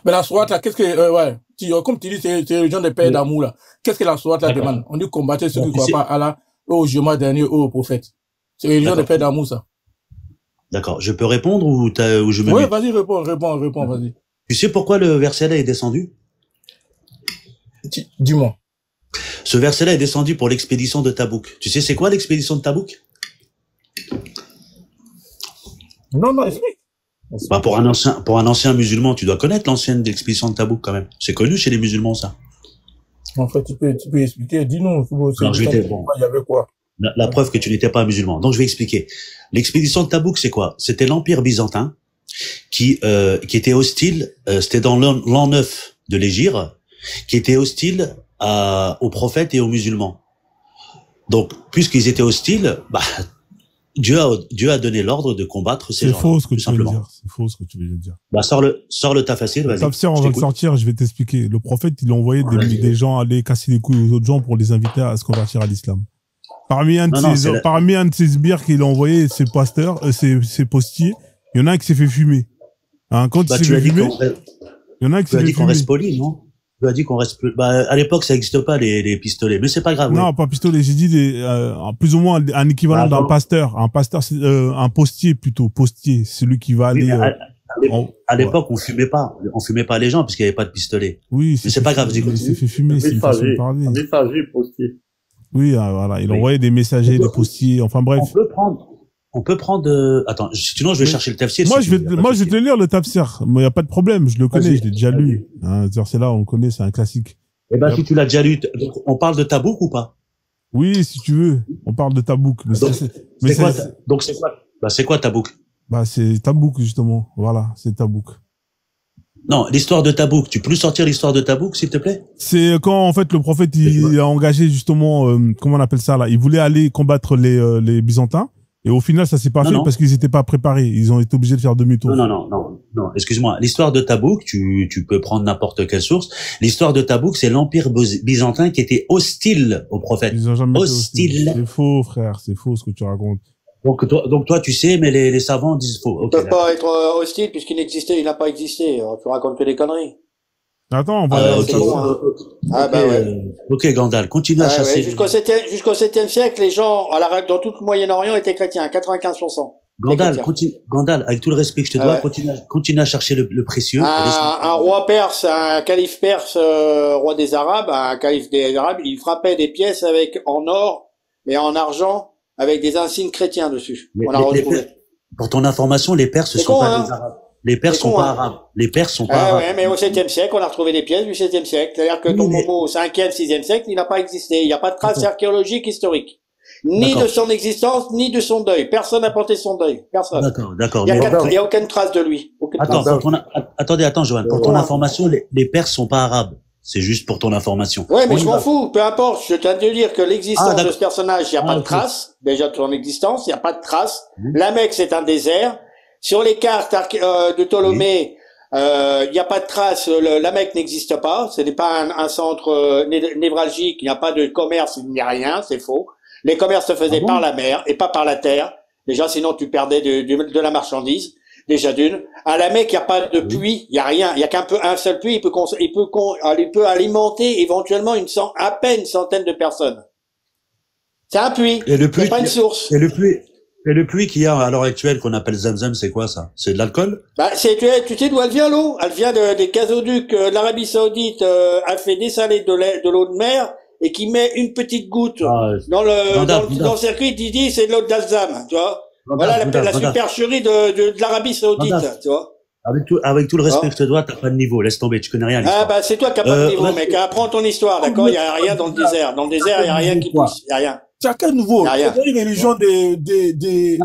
Mais la sourate, là, qu'est-ce que, comme tu dis, c'est religion de paix et d'amour, là. Qu'est-ce que la sourate, là, demande? On dit combattre ceux qui ne croient pas à Allah, au jugement dernier, au prophète. C'est religion de paix et d'amour, ça. D'accord. Je peux répondre ou je me Oui, vas-y, réponds, vas-y. Tu sais pourquoi le verset-là est descendu? Dis-moi. Ce verset-là est descendu pour l'expédition de Tabouk. Tu sais, c'est quoi l'expédition de Tabouk? Non, explique. Bah, pour un ancien musulman, tu dois connaître l'ancienne expédition de Tabouk, quand même. C'est connu chez les musulmans, ça. En fait, tu peux expliquer. Dis-nous. Il y avait quoi? La preuve que tu n'étais pas musulman. Donc, je vais expliquer. L'expédition de Tabouk, c'est quoi? C'était l'Empire byzantin qui était hostile, c'était dans l'an 9 de l'Hégire, qui était hostile aux prophètes et aux musulmans. Donc, puisqu'ils étaient hostiles, bah, Dieu a donné l'ordre de combattre ces gens. C'est faux ce que tu veux dire. C'est faux ce que tu veux dire. Bah, sors le tafsir, vas-y. Le tafsir, on va le sortir, je vais t'expliquer. Le prophète, il a envoyé des gens aller casser les couilles aux autres gens pour les inviter à se convertir à l'islam. Parmi un de ses sbires qu'il a envoyé, ses pasteurs, ses postiers, il y en a un qui s'est fait fumer. Hein, quand il s'est fait fumer, il y en a un qui s'est fait fumer. Tu as dit qu'on reste poli, non? Tu as dit qu'on reste, à l'époque, ça n'existe pas, les pistolets, mais c'est pas grave. Non, pas pistolet, j'ai dit plus ou moins un équivalent d'un pasteur. Un pasteur, un postier plutôt, postier, celui qui va aller, à l'époque, on fumait pas les gens parce qu'il n'y avait pas de pistolet. Oui, mais c'est pas grave, il s'est fait fumer, c'est un messager, postier. Oui, voilà, il envoyait des messagers, des postiers, enfin bref. On peut prendre, attends, sinon je vais chercher le tafsir. Moi, je vais te lire le tafsir. Mais il y a pas de problème, je le connais, je l'ai déjà lu. Hein, c'est là, on le connaît, c'est un classique. Eh ben, si tu l'as déjà lu, on parle de Tabouk ou pas? Oui, si tu veux, on parle de Tabouk. Mais c'est quoi Tabouk? Bah, c'est Tabouk, justement. Voilà, c'est Tabouk. Non, l'histoire de Tabouk. Tu peux nous sortir l'histoire de Tabouk, s'il te plaît? C'est quand, en fait, le prophète, il a engagé, justement, comment on appelle ça, là? Il voulait aller combattre les Byzantins. Et au final, ça s'est pas fait parce qu'ils n'étaient pas préparés. Ils ont été obligés de faire demi-tour. Non. Excuse-moi. L'histoire de Tabouk, tu peux prendre n'importe quelle source. L'histoire de Tabouk, c'est l'Empire byzantin qui était hostile aux prophètes. Ils ont jamais été hostiles. C'est faux, frère. C'est faux ce que tu racontes. Donc toi, tu sais, mais les savants disent faux. Il peut pas être hostile puisqu'il n'existait, il n'a pas existé. Alors, tu racontes que des conneries. Attends, on va Ok, Gandalf, continue à chasser. Ouais. Jusqu'au 7e siècle, les gens, dans tout le Moyen-Orient étaient chrétiens, 95%. Gandalf, avec tout le respect que je te dois, continue à chercher le précieux. Un roi perse, un calife perse, roi des Arabes, un calife des Arabes, il frappait des pièces en or et en argent avec des insignes chrétiens dessus. On a retrouvé. Pour ton information, les Perses sont pas des Arabes. Les Perses sont pas arabes. Les Perses sont pas arabes. Ouais, mais au 7e siècle, on a retrouvé des pièces du 7e siècle. C'est-à-dire que ton Momo au 5e, 6e siècle, il n'a pas existé. Il n'y a pas de traces archéologiques historiques. Ni de son existence, ni de son deuil. Personne n'a porté son deuil. Personne. D'accord. Il n'y a aucune trace de lui. Attends, Johan. Pour ton information, les Perses sont pas arabes. C'est juste pour ton information. Ouais, mais je m'en fous. Peu importe. Je tiens de dire que l'existence de ce personnage, il n'y a pas de trace. Déjà de son existence, il n'y a pas de trace. La Mecque, c'est un désert. Sur les cartes de Ptolémée, il n'y a pas de trace. La Mecque n'existe pas. Ce n'est pas un centre névralgique. Il n'y a pas de commerce. Il n'y a rien. C'est faux. Les commerces se faisaient par la mer et pas par la terre. Déjà, sinon tu perdais de la marchandise. Déjà d'une. À la Mecque, il n'y a pas de puits. Il n'y a rien. Il n'y a un seul puits. Il peut alimenter éventuellement à peine une centaine de personnes. C'est un puits. C'est pas une source. Et le puits qu'il y a à l'heure actuelle qu'on appelle Zamzam, c'est quoi ça? C'est de l'alcool? Tu sais d'où elle vient l'eau? Elle vient des gazoducs. L'Arabie Saoudite a fait dessaler de l'eau de mer et qui met une petite goutte dans le circuit. Il dit c'est de l'eau de Zamzam, tu vois. Voilà la supercherie de l'Arabie Saoudite, tu vois. Avec tout le respect que je te dois, t'as pas de niveau. Laisse tomber, tu connais rien. C'est toi qui n'as pas de niveau, mec. Apprends ton histoire, d'accord? Il y a rien dans le désert. Dans le désert, il y a rien qui pousse. Il y a rien. Tu as quel nouveau? Il y a une religion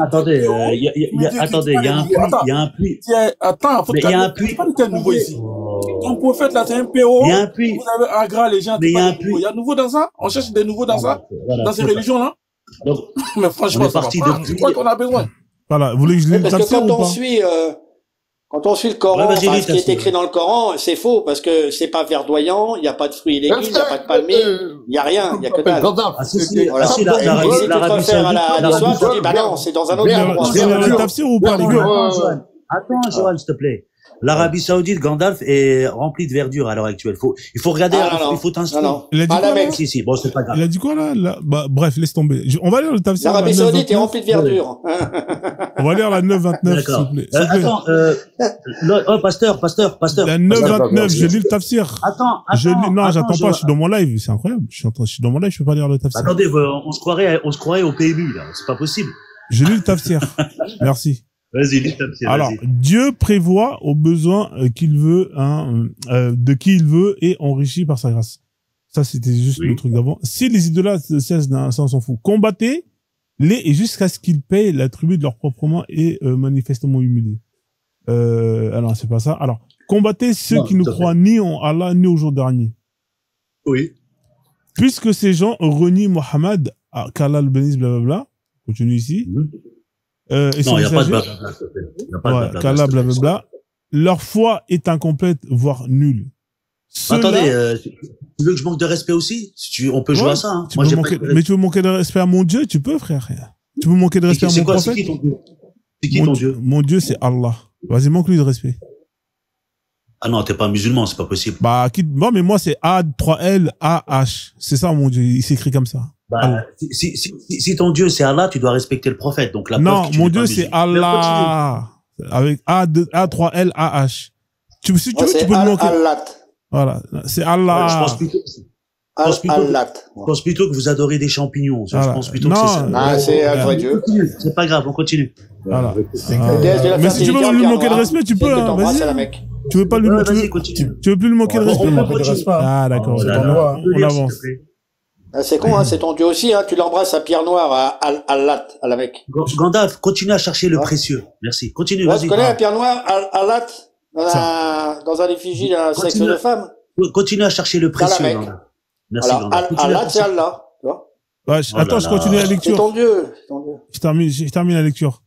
Attendez, il y a un puits. Attends, il y a un puits. Pas de quel nouveau ici. Ton prophète là, c'est un PO. Il y a un puits. Vous avez Agra, les gens. Mais il y a un puits. Il y a nouveau dans ça? On cherche des nouveaux dans ça? Dans ces religions-là? Mais franchement, c'est quoi qu'on a besoin? Voilà, vous voulez que je lise le tafsir ou pas? Quand on suit le Coran, ce qui est écrit dans le Coran, c'est faux, parce que c'est pas verdoyant, il n'y a pas de fruits et légumes, il n'y a pas de palmiers, il n'y a rien, il n'y a que dalle. Si tu te réfères à l'histoire, tu dis, bah non, c'est dans un autre endroit. C'est le tafsir ou pas, les gars? Attends, Joël, s'il te plaît. L'Arabie Saoudite, Gandalf, est remplie de verdure à l'heure actuelle. Il faut regarder, il faut t'instruire. Il a dit quoi, là? Si, bon, c'est pas grave. Il a dit quoi, là? Bref, laisse tomber. On va lire le tafsir. L'Arabie Saoudite est remplie de verdure. On va lire la 929, s'il vous plaît. Attends, pasteur. La 929, je lis le tafsir. Attends. Non, j'attends pas, je suis dans mon live, c'est incroyable. Je suis dans mon live, je peux pas lire le tafsir. Attendez, on se croirait au PMU, là. C'est pas possible. Je lis le tafsir. Merci. Vas-y, lis le tafsir. Alors, Dieu prévoit aux besoins qu'il veut, de qui il veut et enrichit par sa grâce. Ça, c'était juste le truc d'avant. Si les idolâtres cessent ça, on s'en fout. Combattez-les et jusqu'à ce qu'ils payent la tribu de leur propre main et manifestement humiliés. Alors, c'est pas ça. Alors, combattez ceux qui ne croient ni en Allah ni au jour dernier. Oui. Puisque ces gens renient Mohammed, qu'Allah le bénisse, blablabla. Continue ici. Non, il n'y a pas de blablabla. Qu'Allah, blablabla. Leur foi est incomplète, voire nulle. Attendez, tu veux que je manque de respect aussi? On peut jouer à ça, hein. Mais tu veux manquer de respect à mon Dieu? Tu peux, frère. Tu veux manquer de respect à mon prophète? C'est qui ton Dieu? Mon Dieu, c'est Allah. Vas-y, manque-lui de respect. Ah non, t'es pas musulman, c'est pas possible. Bon, mais moi, c'est A, 3L, A, H. C'est ça, mon Dieu. Il s'écrit comme ça. Si ton Dieu c'est Allah, tu dois respecter le prophète. Donc non, mon Dieu c'est Allah. Avec A, 3L, A, H. Si tu veux, tu peux le manquer. Voilà. C'est Allah. Je pense plutôt que vous adorez des champignons. Je pense plutôt que c'est ça. C'est un vrai Dieu. C'est pas grave, on continue. Voilà. Mais si tu veux lui manquer de respect, tu peux, vas-y. Tu veux pas lui manquer, tu veux plus lui manquer de respect. Ah, d'accord. On avance. C'est con, hein, c'est ton Dieu aussi, hein, tu l'embrasses à pierre noire, à la Mecque. Gandalf, continue à chercher le précieux. Merci. Continue, vas-y. Tu connais la pierre noire, dans un effigie d'un sexe de femme? Continue à chercher le précieux, Gandalf. Merci, Gandalf. Allah, c'est Allah, tu vois. Attends, je continue la lecture. C'est ton Dieu. Je termine la lecture.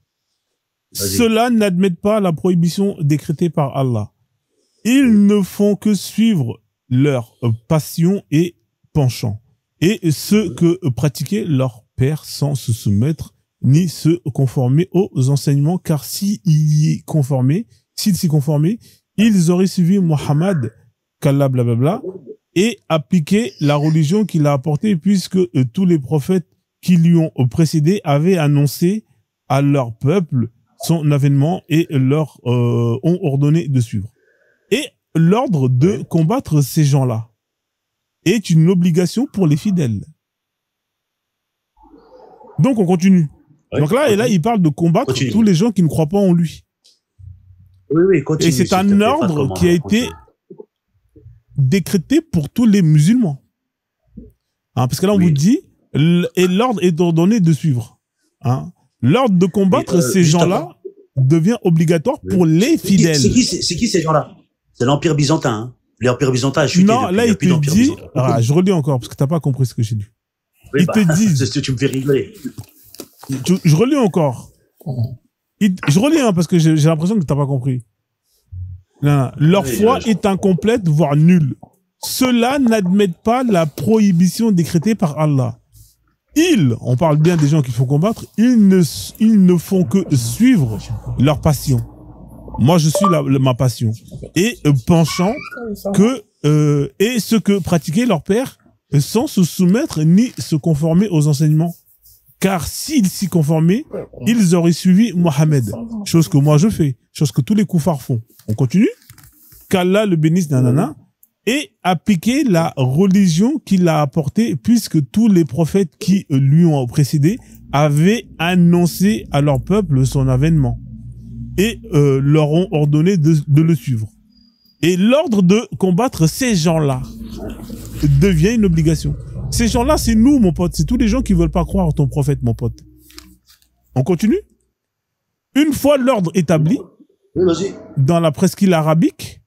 Ceux-là n'admettent pas la prohibition décrétée par Allah. Ils ne font que suivre leur passion et penchant. Et ce que pratiquaient leurs pères sans se soumettre ni se conformer aux enseignements, car s'ils s'y conformaient, ils auraient suivi Mohammed, qu'Allah blablabla, et appliqué la religion qu'il a apportée, puisque tous les prophètes qui lui ont précédé avaient annoncé à leur peuple son avènement et leur ont ordonné de suivre. Et l'ordre de combattre ces gens-là est une obligation pour les fidèles. Donc on continue. Ouais, donc là, et là, il parle de combattre tous les gens qui ne croient pas en lui. Oui, continue. Et c'est un ordre qui a été décrété pour tous les musulmans. Hein, parce que là, on vous dit, et l'ordre est ordonné de suivre. Hein. L'ordre de combattre ces gens-là devient obligatoire pour les fidèles. C'est qui ces gens-là? C'est l'Empire byzantin. Hein. L'Empire byzantin a chuté. Non, là, il te dit... Ah, je relis encore, parce que tu n'as pas compris ce que j'ai dit. Oui, te disent... Tu me fais rigoler. Je relis encore. Je relis, hein, parce que j'ai l'impression que tu n'as pas compris. Non, leur foi est incomplète, voire nulle. Ceux-là n'admettent pas la prohibition décrétée par Allah. On parle bien des gens qu'il faut combattre, ils ne font que suivre leur passion. Moi, je suis ma passion. Et penchant et ce que pratiquaient leurs pères sans se soumettre ni se conformer aux enseignements. Car s'ils s'y conformaient, ils auraient suivi Mohammed. Chose que moi je fais. Chose que tous les koufars font. On continue. Qu'Allah le bénisse, nanana. Et appliquer la religion qu'il a apportée, puisque tous les prophètes qui lui ont précédé avaient annoncé à leur peuple son avènement et leur ont ordonné de le suivre. Et l'ordre de combattre ces gens-là devient une obligation. Ces gens-là, c'est nous, mon pote. C'est tous les gens qui veulent pas croire en ton prophète, mon pote. On continue? Une fois l'ordre établi, dans la presqu'île arabique,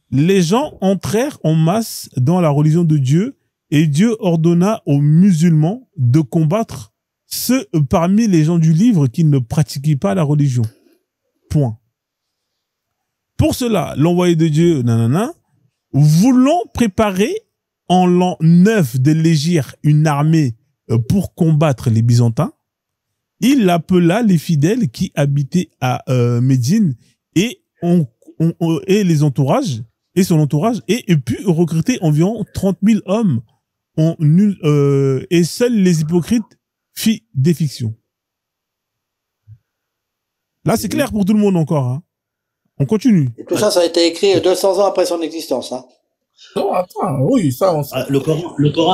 les gens entrèrent en masse dans la religion de Dieu et Dieu ordonna aux musulmans de combattre ceux parmi les gens du livre qui ne pratiquaient pas la religion. Point. Pour cela, l'envoyé de Dieu, voulant préparer en l'an 9 de l'Hégire une armée pour combattre les Byzantins, il appela les fidèles qui habitaient à Médine et les entourages, et son entourage, et pu recruter environ 30 000 hommes et seuls les hypocrites fit défection. Là, c'est clair pour tout le monde encore. Hein. On continue. Et tout ça, ça a été écrit 200 ans après son existence. Hein. Non, attends, oui, ça, on sait. Le Coran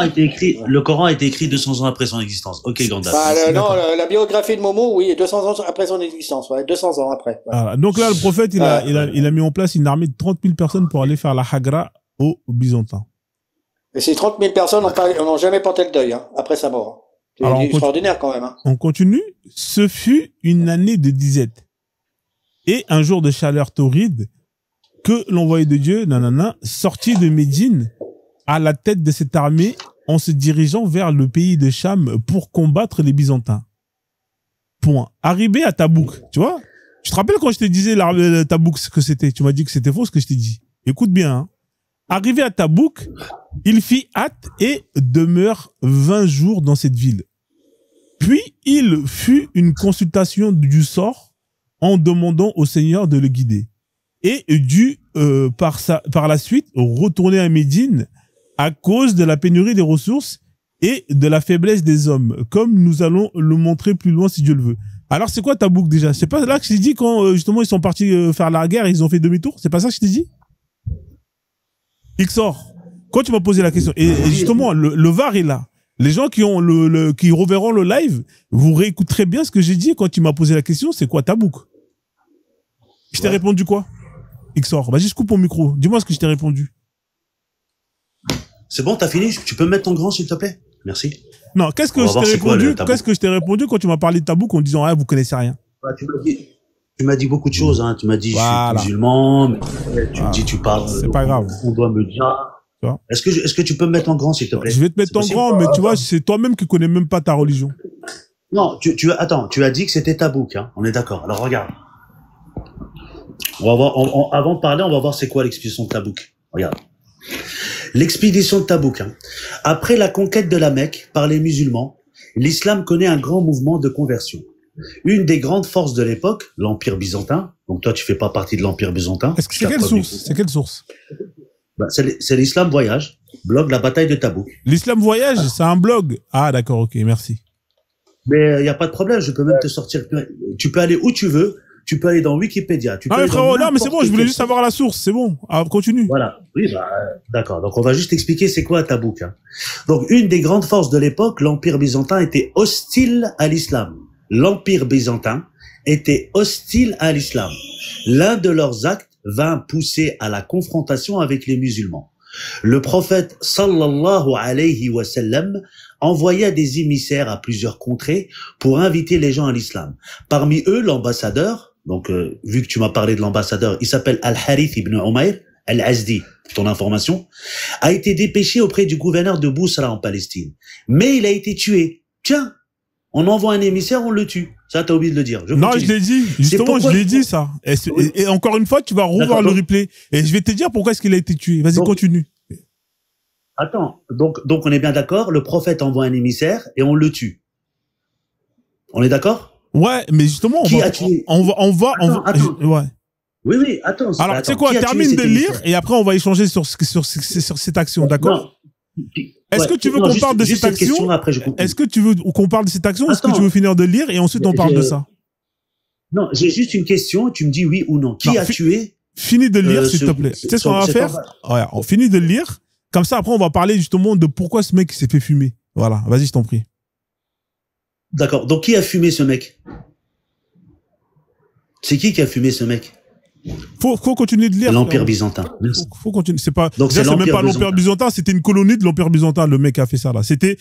a été écrit 200 ans après son existence. Ok, Gandalf. Non, la biographie de Momo, oui, 200 ans après son existence, ouais, 200 ans après. Ouais. Ah, donc là, le prophète, il a mis en place une armée de 30 000 personnes pour aller faire la Hagra aux Byzantins. Et ces 30 000 personnes n'ont jamais porté le deuil, hein, après sa mort. C'est extraordinaire quand même. Hein. On continue. Ce fut une année de disette et un jour de chaleur torride que l'envoyé de Dieu, sortit de Médine à la tête de cette armée en se dirigeant vers le pays de Cham pour combattre les Byzantins. Point. Arrivé à Tabouk, tu vois? Tu te rappelles quand je te disais Tabouk ce que c'était? Tu m'as dit que c'était faux ce que je t'ai dit. Écoute bien. Hein. Arrivé à Tabouk, il fit hâte et demeure 20 jours dans cette ville. Puis il fut une consultation du sort en demandant au Seigneur de le guider. Et dut par la suite retourner à Médine à cause de la pénurie des ressources et de la faiblesse des hommes, comme nous allons le montrer plus loin si Dieu le veut. Alors c'est quoi Tabouk déjà? C'est pas là que je t'ai dit quand justement ils sont partis faire la guerre et ils ont fait demi-tour? C'est pas ça que je t'ai dit? Ixor, quand tu m'as posé la question, et justement le VAR est là. Les gens qui reverront le live, vous réécouterez bien ce que j'ai dit quand tu m'as posé la question, c'est quoi Tabouk? Je t'ai répondu quoi? Ixor, vas-y, je coupe mon micro. Dis-moi ce que je t'ai répondu. C'est bon, t'as fini? Tu peux mettre ton grand, s'il te plaît? Merci. Non, qu'est-ce que je t'ai répondu? Qu'est-ce que je t'ai répondu quand tu m'as parlé de Tabouk en disant, ah, vous connaissez rien? Bah, tu m'as dit beaucoup de choses, hein. Tu m'as dit, voilà. Je suis musulman, mais tu me dis, tu parles. C'est pas grave. On doit me dire. Est-ce que tu peux me mettre en grand, s'il te plaît? Je vais te mettre en grand, mais tu vois, c'est toi-même qui connais même pas ta religion. Non, attends, tu as dit que c'était Tabouk, hein. On est d'accord. Alors, regarde. On va voir, avant de parler, on va voir c'est quoi l'expédition de Tabouk. Regarde. L'expédition de Tabouk. Hein. Après la conquête de la Mecque par les musulmans, l'islam connaît un grand mouvement de conversion. Une des grandes forces de l'époque, l'Empire byzantin. Donc toi, tu fais pas partie de l'Empire byzantin. Est-ce que c'est quelle source? C'est quelle source? C'est l'Islam Voyage, blog La Bataille de Tabouk. L'Islam Voyage, c'est un blog. Ah d'accord, ok, merci. Mais il y a pas de problème, je peux même te sortir. Tu peux aller où tu veux. Tu peux aller dans Wikipédia. Tu peux aller frérot, non, mais c'est bon, je voulais juste savoir la source, c'est bon. Ah, continue. Voilà. Oui, d'accord. Donc, on va juste expliquer c'est quoi Tabouk. Hein. Donc, une des grandes forces de l'époque, l'Empire byzantin était hostile à l'islam. L'Empire byzantin était hostile à l'islam. L'un de leurs actes vint pousser à la confrontation avec les musulmans. Le prophète, sallallahu alayhi wa sallam, envoya des émissaires à plusieurs contrées pour inviter les gens à l'islam. Parmi eux, l'ambassadeur, donc vu que tu m'as parlé de l'ambassadeur, il s'appelle Al-Harith ibn Umayr Al-Azdi, pour ton information, a été dépêché auprès du gouverneur de Bousra en Palestine. Mais il a été tué. Tiens, on envoie un émissaire, on le tue. Ça, t'as oublié de le dire. Non, je l'ai dit. Justement, je l'ai dit, ça. Et encore une fois, tu vas revoir le replay. Et je vais te dire pourquoi est-ce qu'il a été tué. Vas-y, continue. Attends. Donc, on est bien d'accord. Le prophète envoie un émissaire et on le tue. On est d'accord? Ouais, mais justement, on va. Ouais. Oui, attends. Alors, tu sais quoi, termine de lire et après, on va échanger sur cette action, d'accord? Est-ce que tu veux qu'on parle de cette action? Est-ce que tu veux qu'on parle de cette action ou est-ce que tu veux finir de lire et ensuite on parle de ça? Non, j'ai juste une question, tu me dis oui ou non. Qui a tué? Finis de lire, s'il te plaît. Tu sais ce qu'on va faire? Ouais, on finit de lire. Comme ça, après, on va parler justement de pourquoi ce mec s'est fait fumer. Voilà, vas-y, je t'en prie. D'accord, donc qui a fumé ce mec? C'est qui a fumé ce mec? Faut continuer de lire. L'Empire byzantin. Faut continuer. C'est pas. Donc c'est même pas l'Empire byzantin. C'était une colonie de l'Empire byzantin. Le mec qui a fait ça là. C'était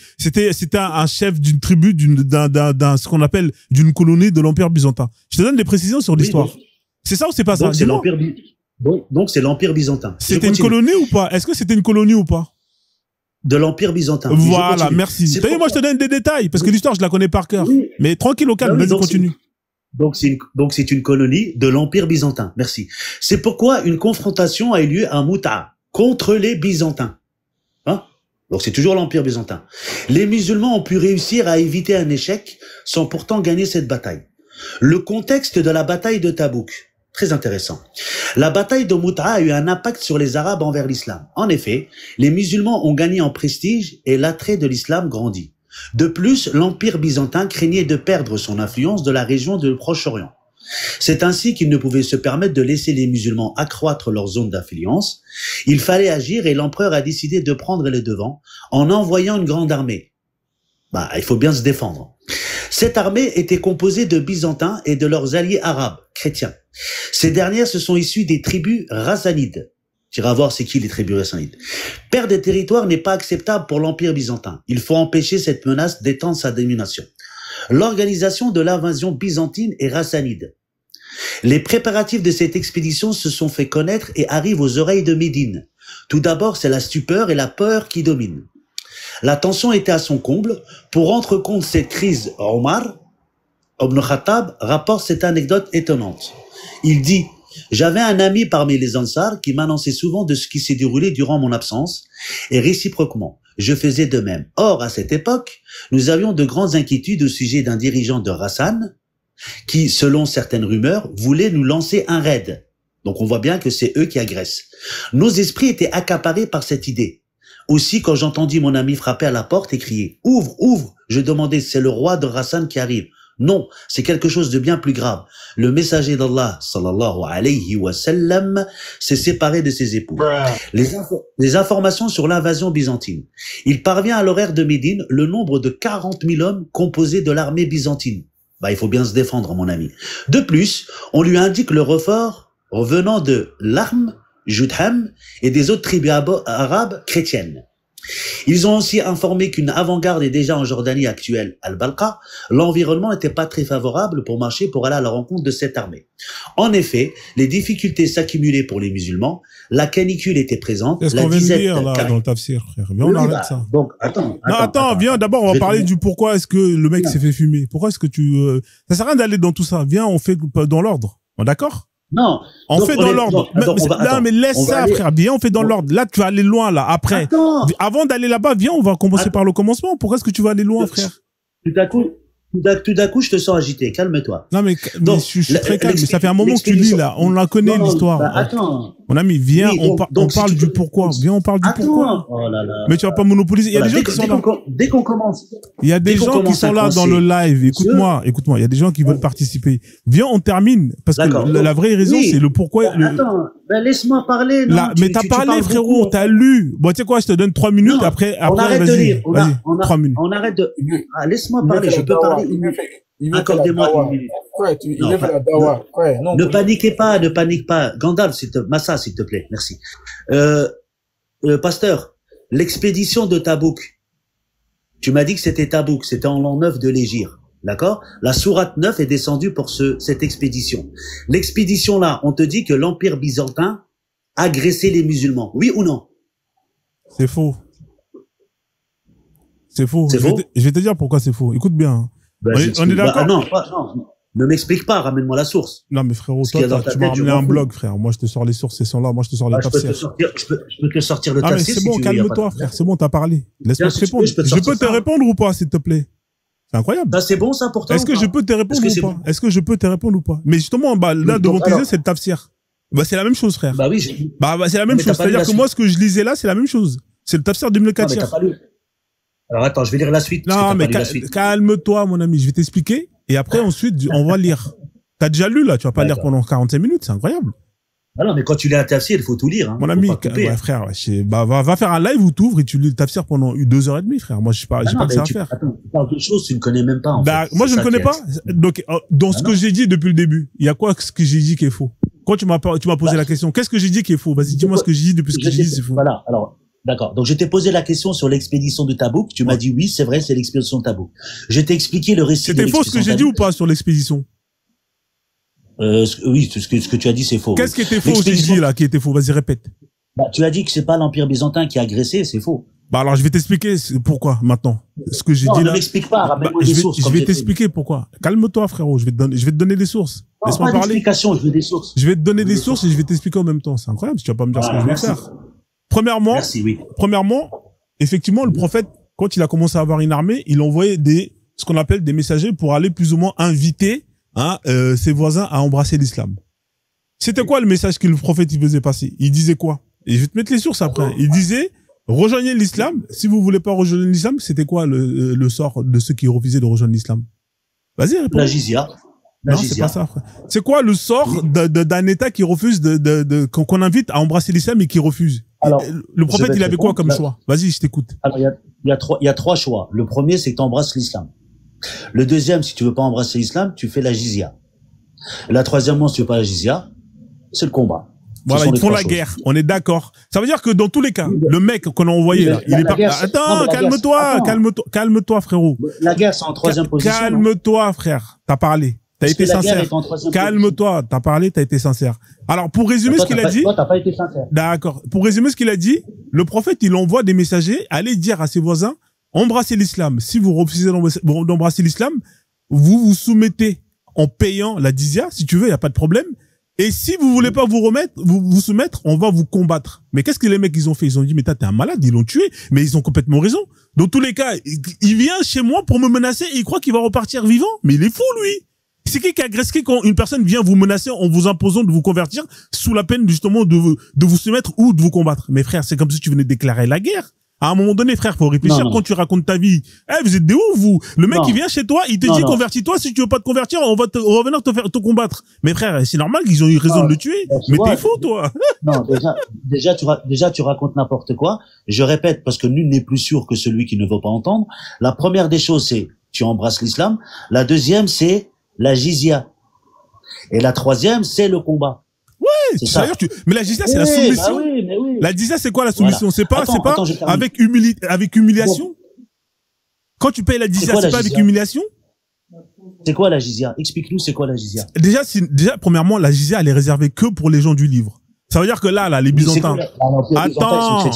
un chef d'une tribu ce qu'on appelle d'une colonie de l'Empire byzantin. Je te donne des précisions sur l'histoire. C'est ça ou c'est pas ça? Donc c'est l'Empire byzantin. C'était une colonie ou pas? Est-ce que c'était une colonie ou pas? De l'Empire byzantin. Voilà, merci. Moi je te donne des détails parce que l'histoire je la connais par cœur. Oui. Mais tranquille au calme. Vas-y, continue. Donc c'est une colonie de l'Empire byzantin. Merci. C'est pourquoi une confrontation a eu lieu à Mouta contre les Byzantins. Hein? Donc c'est toujours l'Empire byzantin. Les musulmans ont pu réussir à éviter un échec sans pourtant gagner cette bataille. Le contexte de la bataille de Tabouk, très intéressant. La bataille de Mouta a eu un impact sur les Arabes envers l'islam. En effet, les musulmans ont gagné en prestige et l'attrait de l'islam grandit. De plus, l'Empire byzantin craignait de perdre son influence de la région du Proche-Orient. C'est ainsi qu'il ne pouvait se permettre de laisser les musulmans accroître leur zone d'influence. Il fallait agir et l'empereur a décidé de prendre les devants en envoyant une grande armée. Il faut bien se défendre. Cette armée était composée de Byzantins et de leurs alliés arabes, chrétiens. Ces dernières se sont issues des tribus Rassanides. Tu iras voir c'est qui les tribus rassanides. Perdre des territoires n'est pas acceptable pour l'Empire byzantin. Il faut empêcher cette menace d'étendre sa domination. L'organisation de l'invasion byzantine est rassanide. Les préparatifs de cette expédition se sont fait connaître et arrivent aux oreilles de Médine. Tout d'abord, c'est la stupeur et la peur qui dominent. La tension était à son comble. Pour rendre compte de cette crise, Omar ibn Khattab rapporte cette anecdote étonnante. Il dit: j'avais un ami parmi les Ansar qui m'annonçait souvent de ce qui s'est déroulé durant mon absence, et réciproquement, je faisais de même. Or, à cette époque, nous avions de grandes inquiétudes au sujet d'un dirigeant de Rassan qui, selon certaines rumeurs, voulait nous lancer un raid. Donc on voit bien que c'est eux qui agressent. Nos esprits étaient accaparés par cette idée. Aussi, quand j'entendis mon ami frapper à la porte et crier « Ouvre, ouvre !» je demandais « C'est le roi de Rassan qui arrive ?» Non, c'est quelque chose de bien plus grave. Le messager d'Allah, sallallahu alayhi wa sallam, s'est séparé de ses épouses. Les informations sur l'invasion byzantine. Il parvient à l'horaire de Médine le nombre de 40 000 hommes composés de l'armée byzantine. Il faut bien se défendre, mon ami. De plus, on lui indique le renfort venant de Lahm, Judham et des autres tribus arabes chrétiennes. Ils ont aussi informé qu'une avant-garde est déjà en Jordanie actuelle, Al-Balqa. L'environnement n'était pas très favorable pour marcher pour aller à la rencontre de cette armée. En effet, les difficultés s'accumulaient pour les musulmans, la canicule était présente. Qu'est-ce qu'on vient de dire là dans le tafsir, frère? Viens, on arrête ça. Donc, attends, viens, d'abord on va parler du pourquoi est-ce que le mec s'est fait fumer. Pourquoi est-ce que ça sert à rien d'aller dans tout ça. Viens, on fait dans l'ordre. D'accord? Non. On fait dans l'ordre. Mais laisse ça, frère. Viens, on fait dans l'ordre. Là, tu vas aller loin, là. Après. Avant d'aller là-bas, viens, on va commencer par le commencement. Pourquoi est-ce que tu vas aller loin, frère? Tout à coup, Tout d'un coup, je te sens agité. Calme-toi. Non, mais je suis très calme. Mais ça fait un moment que tu lis, là. On la connaît, l'histoire. Bah, attends. Mon ami, viens, on parle du pourquoi. Viens, on parle du pourquoi. Oh là là. Mais tu vas pas monopoliser. Il y a des gens qui sont là. Dès qu'on commence. Il y a des gens qui sont là dans le live. Écoute-moi. Il y a des gens qui veulent participer. Viens, on termine. Parce que la vraie raison, c'est le pourquoi. Attends. Ben, laisse-moi parler. Mais t'as parlé, frérot. T'as lu. Bon, tu sais quoi, je te donne 3 minutes. Après, on arrête de lire. Vas-y, 3 minutes. On arrête de. Laisse-moi parler. Je peux parler. Accordez-moi une minute. Ne paniquez pas, ne panique pas. Gandalf, Massa, s'il te plaît. Merci. Pasteur, l'expédition de Tabouk. Tu m'as dit que c'était Tabouk. C'était en l'an 9 de l'Hégire. D'accord? La sourate 9 est descendue pour cette expédition. L'expédition là, on te dit que l'Empire byzantin agressait les musulmans. Oui ou non? C'est faux. C'est faux. Je vais te dire pourquoi c'est faux. Écoute bien. Ben, on est d'accord? Non, ne m'explique pas, ramène-moi la source. Non, mais frérot, toi, tu m'as ramené un blog, frère. Moi, je te sors les sources, ces sont-là. Moi, je te sors les tafsirs. Je peux te sortir le tafsir. C'est bon, calme-toi, frère. C'est bon, t'as parlé. Laisse-moi te répondre. Je peux te répondre ou pas, s'il te plaît? C'est incroyable. Ça, c'est bon, ça, pour toi? Est-ce que je peux te répondre ou pas? Est-ce que je peux te répondre ou pas? Mais justement, là, devant tes yeux, c'est le tafsir. Bah, c'est la même chose, frère. Bah oui, c'est la même chose. C'est-à-dire que moi, ce que je lisais là, c'est la même chose. C'est le tafsir d'Ibn Kathir. Alors attends, je vais lire la suite. Non, mais calme-toi, mon ami. Je vais t'expliquer. Et après, ensuite, on va lire. T'as déjà lu, là. Tu vas pas lire pendant 45 minutes. C'est incroyable. Ah non, mais quand tu lis un tafsir, il faut tout lire. Hein. Mon ami, frère, va faire un live où t'ouvres et tu lis le tafsir pendant 2h30, frère. Moi, j'ai pas que ça à faire. Attends, tu parles de choses que tu ne connais même pas, en fait. Moi, je ne connais pas. Donc, dans ce que j'ai dit depuis le début, il y a quoi ce que j'ai dit qui est faux? Quand tu m'as posé la question, qu'est-ce que j'ai dit qui est faux? Vas-y, dis-moi ce que j'ai dit depuis ce que j'ai dit, c'est faux. Voilà. Alors, d'accord. Donc, je t'ai posé la question sur l'expédition de Tabouk. Tu m'as dit oui, c'est vrai, c'est l'expédition de Tabouk. Je t'ai expliqué le récit. C'était faux ce que j'ai dit ou pas sur l'expédition? Oui, ce que tu as dit, c'est faux. Qu'est-ce qui était faux, j'ai dit, là, qui était faux? Vas-y, répète. Tu as dit que c'est pas l'Empire byzantin qui a agressé, c'est faux. Alors, je vais t'expliquer pourquoi, maintenant. Ce que j'ai dit là. Ne m'explique pas, ramène-moi des sources. Je vais t'expliquer pourquoi. Calme-toi, frérot. Je vais te donner des sources. Laisse-moi parler. Je veux des sources. Je vais te donner des sources et je vais t'expliquer en même temps. C'est incroyable si tu vas pas me dire ce que je vais faire. Premièrement, effectivement, le prophète, quand il a commencé à avoir une armée, il envoyait ce qu'on appelle des messagers pour aller plus ou moins inviter, ses voisins à embrasser l'islam. C'était quoi le message que le prophète il faisait passer? Il disait quoi? Et je vais te mettre les sources après. Il disait, rejoignez l'islam. Si vous voulez pas rejoindre l'islam, c'était quoi le sort de ceux qui refusaient de rejoindre l'islam? Vas-y, réponds. La jizya. Non, c'est pas ça, frère. C'est quoi le sort d'un État qui refuse qu'on invite à embrasser l'islam et qui refuse? Alors, le prophète, il avait quoi comme choix? Vas-y, je t'écoute. Alors, il y a trois choix. Le premier, c'est que tu embrasses l'islam. Le deuxième, si tu veux pas embrasser l'islam, tu fais la jizya. La troisièmement, si tu veux pas la jizya, c'est le combat. Voilà, ils font la guerre. On est d'accord. Ça veut dire que dans tous les cas, le mec qu'on a envoyé là, il est pas. Attends, calme-toi, frérot. La guerre, c'est en troisième position. Calme-toi, frère. T'as parlé. T'as été sincère. Calme-toi. T'as parlé, t'as été sincère. Alors, pour résumer ce qu'il a dit. Toi, t'as pas été sincère. D'accord. Pour résumer ce qu'il a dit, le prophète, il envoie des messagers aller dire à ses voisins, embrassez l'islam. Si vous refusez d'embrasser l'islam, vous vous soumettez en payant la jizya. Si tu veux, il y a pas de problème. Et si vous voulez pas vous soumettre, on va vous combattre. Mais qu'est-ce que les mecs, ils ont fait? Ils ont dit, mais t'es un malade, ils l'ont tué. Mais ils ont complètement raison. Dans tous les cas, il vient chez moi pour me menacer et il croit qu'il va repartir vivant. Mais il est fou, lui. C'est qui agresse qui quand une personne vient vous menacer en vous imposant de vous convertir sous la peine, justement, de vous soumettre ou de vous combattre? Mais frère, c'est comme si tu venais déclarer la guerre. À un moment donné, frère, faut réfléchir quand tu racontes ta vie. Vous êtes des ouf, vous. Le mec, il vient chez toi, il te dit convertis-toi. Si tu veux pas te convertir, on va venir te combattre. Mais frère, c'est normal qu'ils ont eu raison de le tuer. Mais t'es fou, toi. Non, déjà, tu racontes n'importe quoi. Je répète, parce que nul n'est plus sûr que celui qui ne veut pas entendre. La première des choses, c'est tu embrasses l'islam. La deuxième, c'est la jizya. Et la troisième, c'est le combat. Ouais, mais la jizya, c'est la soumission. Bah oui, mais oui. La jizya, c'est quoi la soumission? C'est pas avec humiliation? Quand tu payes la jizya, c'est pas avec humiliation? C'est quoi la jizya? Explique-nous, c'est quoi la jizya? Déjà, premièrement, la jizya, elle est réservée que pour les gens du livre. Ça veut dire que là, les Byzantins. Attends,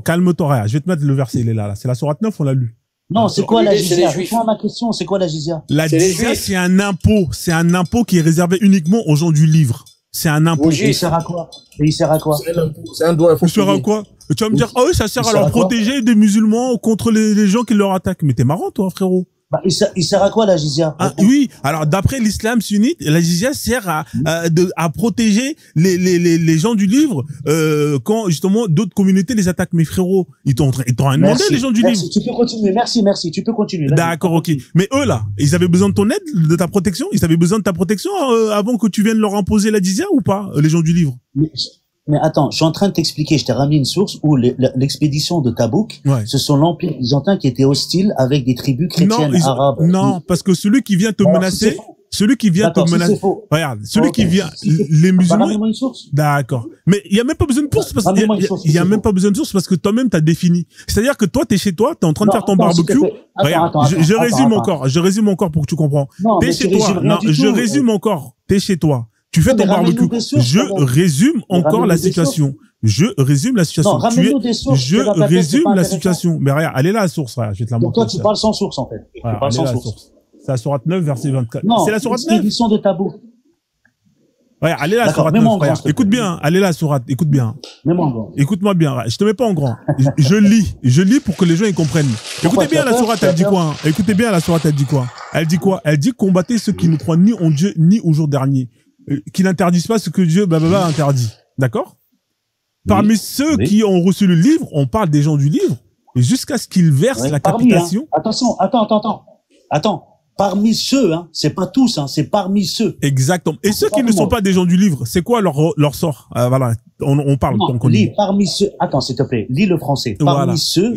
calme-toi, je vais te mettre le verset, il est là. C'est la sourate 9, on l'a lu. Non, c'est quoi la jizya? Réponds à ma question, c'est quoi la jizya? La jizya, c'est un impôt. C'est un impôt qui est réservé uniquement aux gens du livre. C'est un impôt. Et il sert à quoi? C'est un droit. Il sert à quoi? Tu vas me dire, oh oui, ça sert à leur protéger des musulmans contre les gens qui leur attaquent. Mais t'es marrant, toi, frérot. Bah, il sert à quoi la jizya? Oui, alors d'après l'islam sunnite, la jizya sert à protéger les gens du livre quand justement d'autres communautés les attaquent. Mes frérots, ils t'ont rien demandé, les gens du livre. Tu peux continuer, merci, tu peux continuer. D'accord, ok. Mais eux là, ils avaient besoin de ton aide, de ta protection? Ils avaient besoin de ta protection avant que tu viennes leur imposer la jizya ou pas, les gens du livre? Mais attends, je suis en train de t'expliquer, je t'ai ramené une source où l'expédition de Tabouk, ce sont l'Empire byzantin qui était hostile avec des tribus chrétiennes arabes. Non, parce que celui qui vient te menacer, regarde, celui qui vient, les musulmans. D'accord. Mais il y a même pas besoin de source parce qu'il y a même pas besoin de source parce que toi-même t'as défini. C'est-à-dire que toi t'es chez toi, t'es en train de faire ton barbecue. Regarde, je résume encore pour que tu comprends. T'es chez toi. Non, je résume encore. T'es chez toi. Tu fais ton barbecue. Je résume encore la situation. Je résume la situation. Je résume la situation. Mais regarde, elle est là la source. Je vais te la montrer. Donc toi, tu parles sans source, en fait. Tu parles sans source. C'est la sourate 9, verset 24. Non, c'est la sourate 9. L'expédition de Tabouk. Ouais, allez là, sourate 9. Écoute bien, allez là, sourate. Écoute bien. Mets-moi en grand. Écoute-moi bien. Je te mets pas en grand. Je lis pour que les gens ils comprennent. Écoutez bien la sourate, elle dit quoi? Écoutez bien la sourate, elle dit quoi? Elle dit quoi? Elle dit combattez ceux qui ne croient ni en Dieu ni au jour dernier. Qui n'interdisent pas ce que Dieu interdit. D'accord? Parmi ceux qui ont reçu le livre, on parle des gens du livre, jusqu'à ce qu'ils versent la capitation. Attention, attends. Parmi ceux, c'est pas tous, c'est parmi ceux. Exactement. Et ceux qui ne sont pas des gens du livre, c'est quoi leur sort? Voilà, on parle. Lis parmi ceux. Attends, s'il te plaît, lis le français. Parmi ceux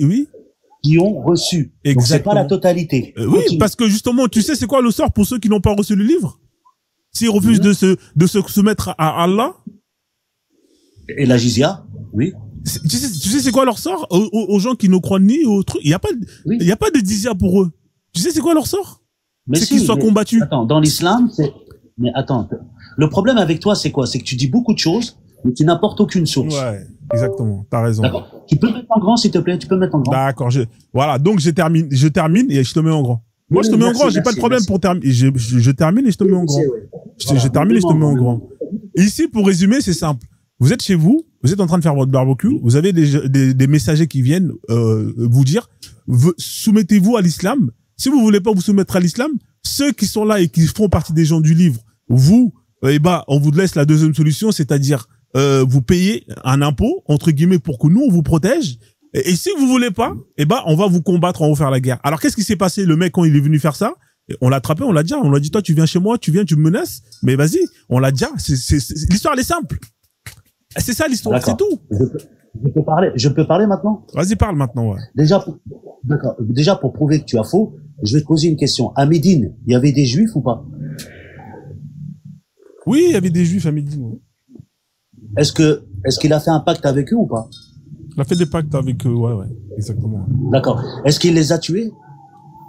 qui ont reçu. Exactement. Donc c'est pas la totalité. Oui, parce que justement, tu sais, c'est quoi le sort pour ceux qui n'ont pas reçu le livre? S'ils refusent de se soumettre à Allah. Et la jizya, oui. Tu sais c'est quoi leur sort aux gens qui ne croient ni au truc. Il y a pas de jizya pour eux. Tu sais c'est quoi leur sort? C'est qu'ils soient combattus. Attends, dans l'islam, mais attends. Le problème avec toi, c'est quoi? C'est que tu dis beaucoup de choses, mais tu n'apportes aucune source. Ouais, exactement. T'as raison. D'accord. Tu peux mettre en grand, s'il te plaît. Tu peux mettre en grand. D'accord. Voilà. Donc je termine et je te mets en grand. Moi, je te mets en grand, j'ai pas de problème pour terminer. Je termine et je te mets en grand. Je termine et je te mets en grand. Ici, pour résumer, c'est simple. Vous êtes chez vous, vous êtes en train de faire votre barbecue, vous avez des messagers qui viennent vous dire, soumettez-vous à l'islam. Si vous voulez pas vous soumettre à l'islam, ceux qui sont là et qui font partie des gens du livre, vous, on vous laisse la deuxième solution, c'est-à-dire vous payez un impôt, entre guillemets, pour que nous, on vous protège. Et si vous voulez pas, on va vous combattre, on va vous faire la guerre. Alors, qu'est-ce qui s'est passé? Le mec, quand il est venu faire ça, on l'a attrapé, on l'a dit, toi, tu viens chez moi, tu me menaces, mais vas-y, on l'a dit, l'histoire, elle est simple. C'est ça, l'histoire, c'est tout. Je peux parler maintenant? Vas-y, parle maintenant, ouais. Déjà, pour prouver que tu as faux, je vais te poser une question. À Médine, il y avait des juifs ou pas? Oui, il y avait des juifs à Médine, ouais. Est-ce qu'il a fait un pacte avec eux ou pas? Il a fait des pactes avec eux, ouais, exactement. D'accord. Est-ce qu'il les a tués?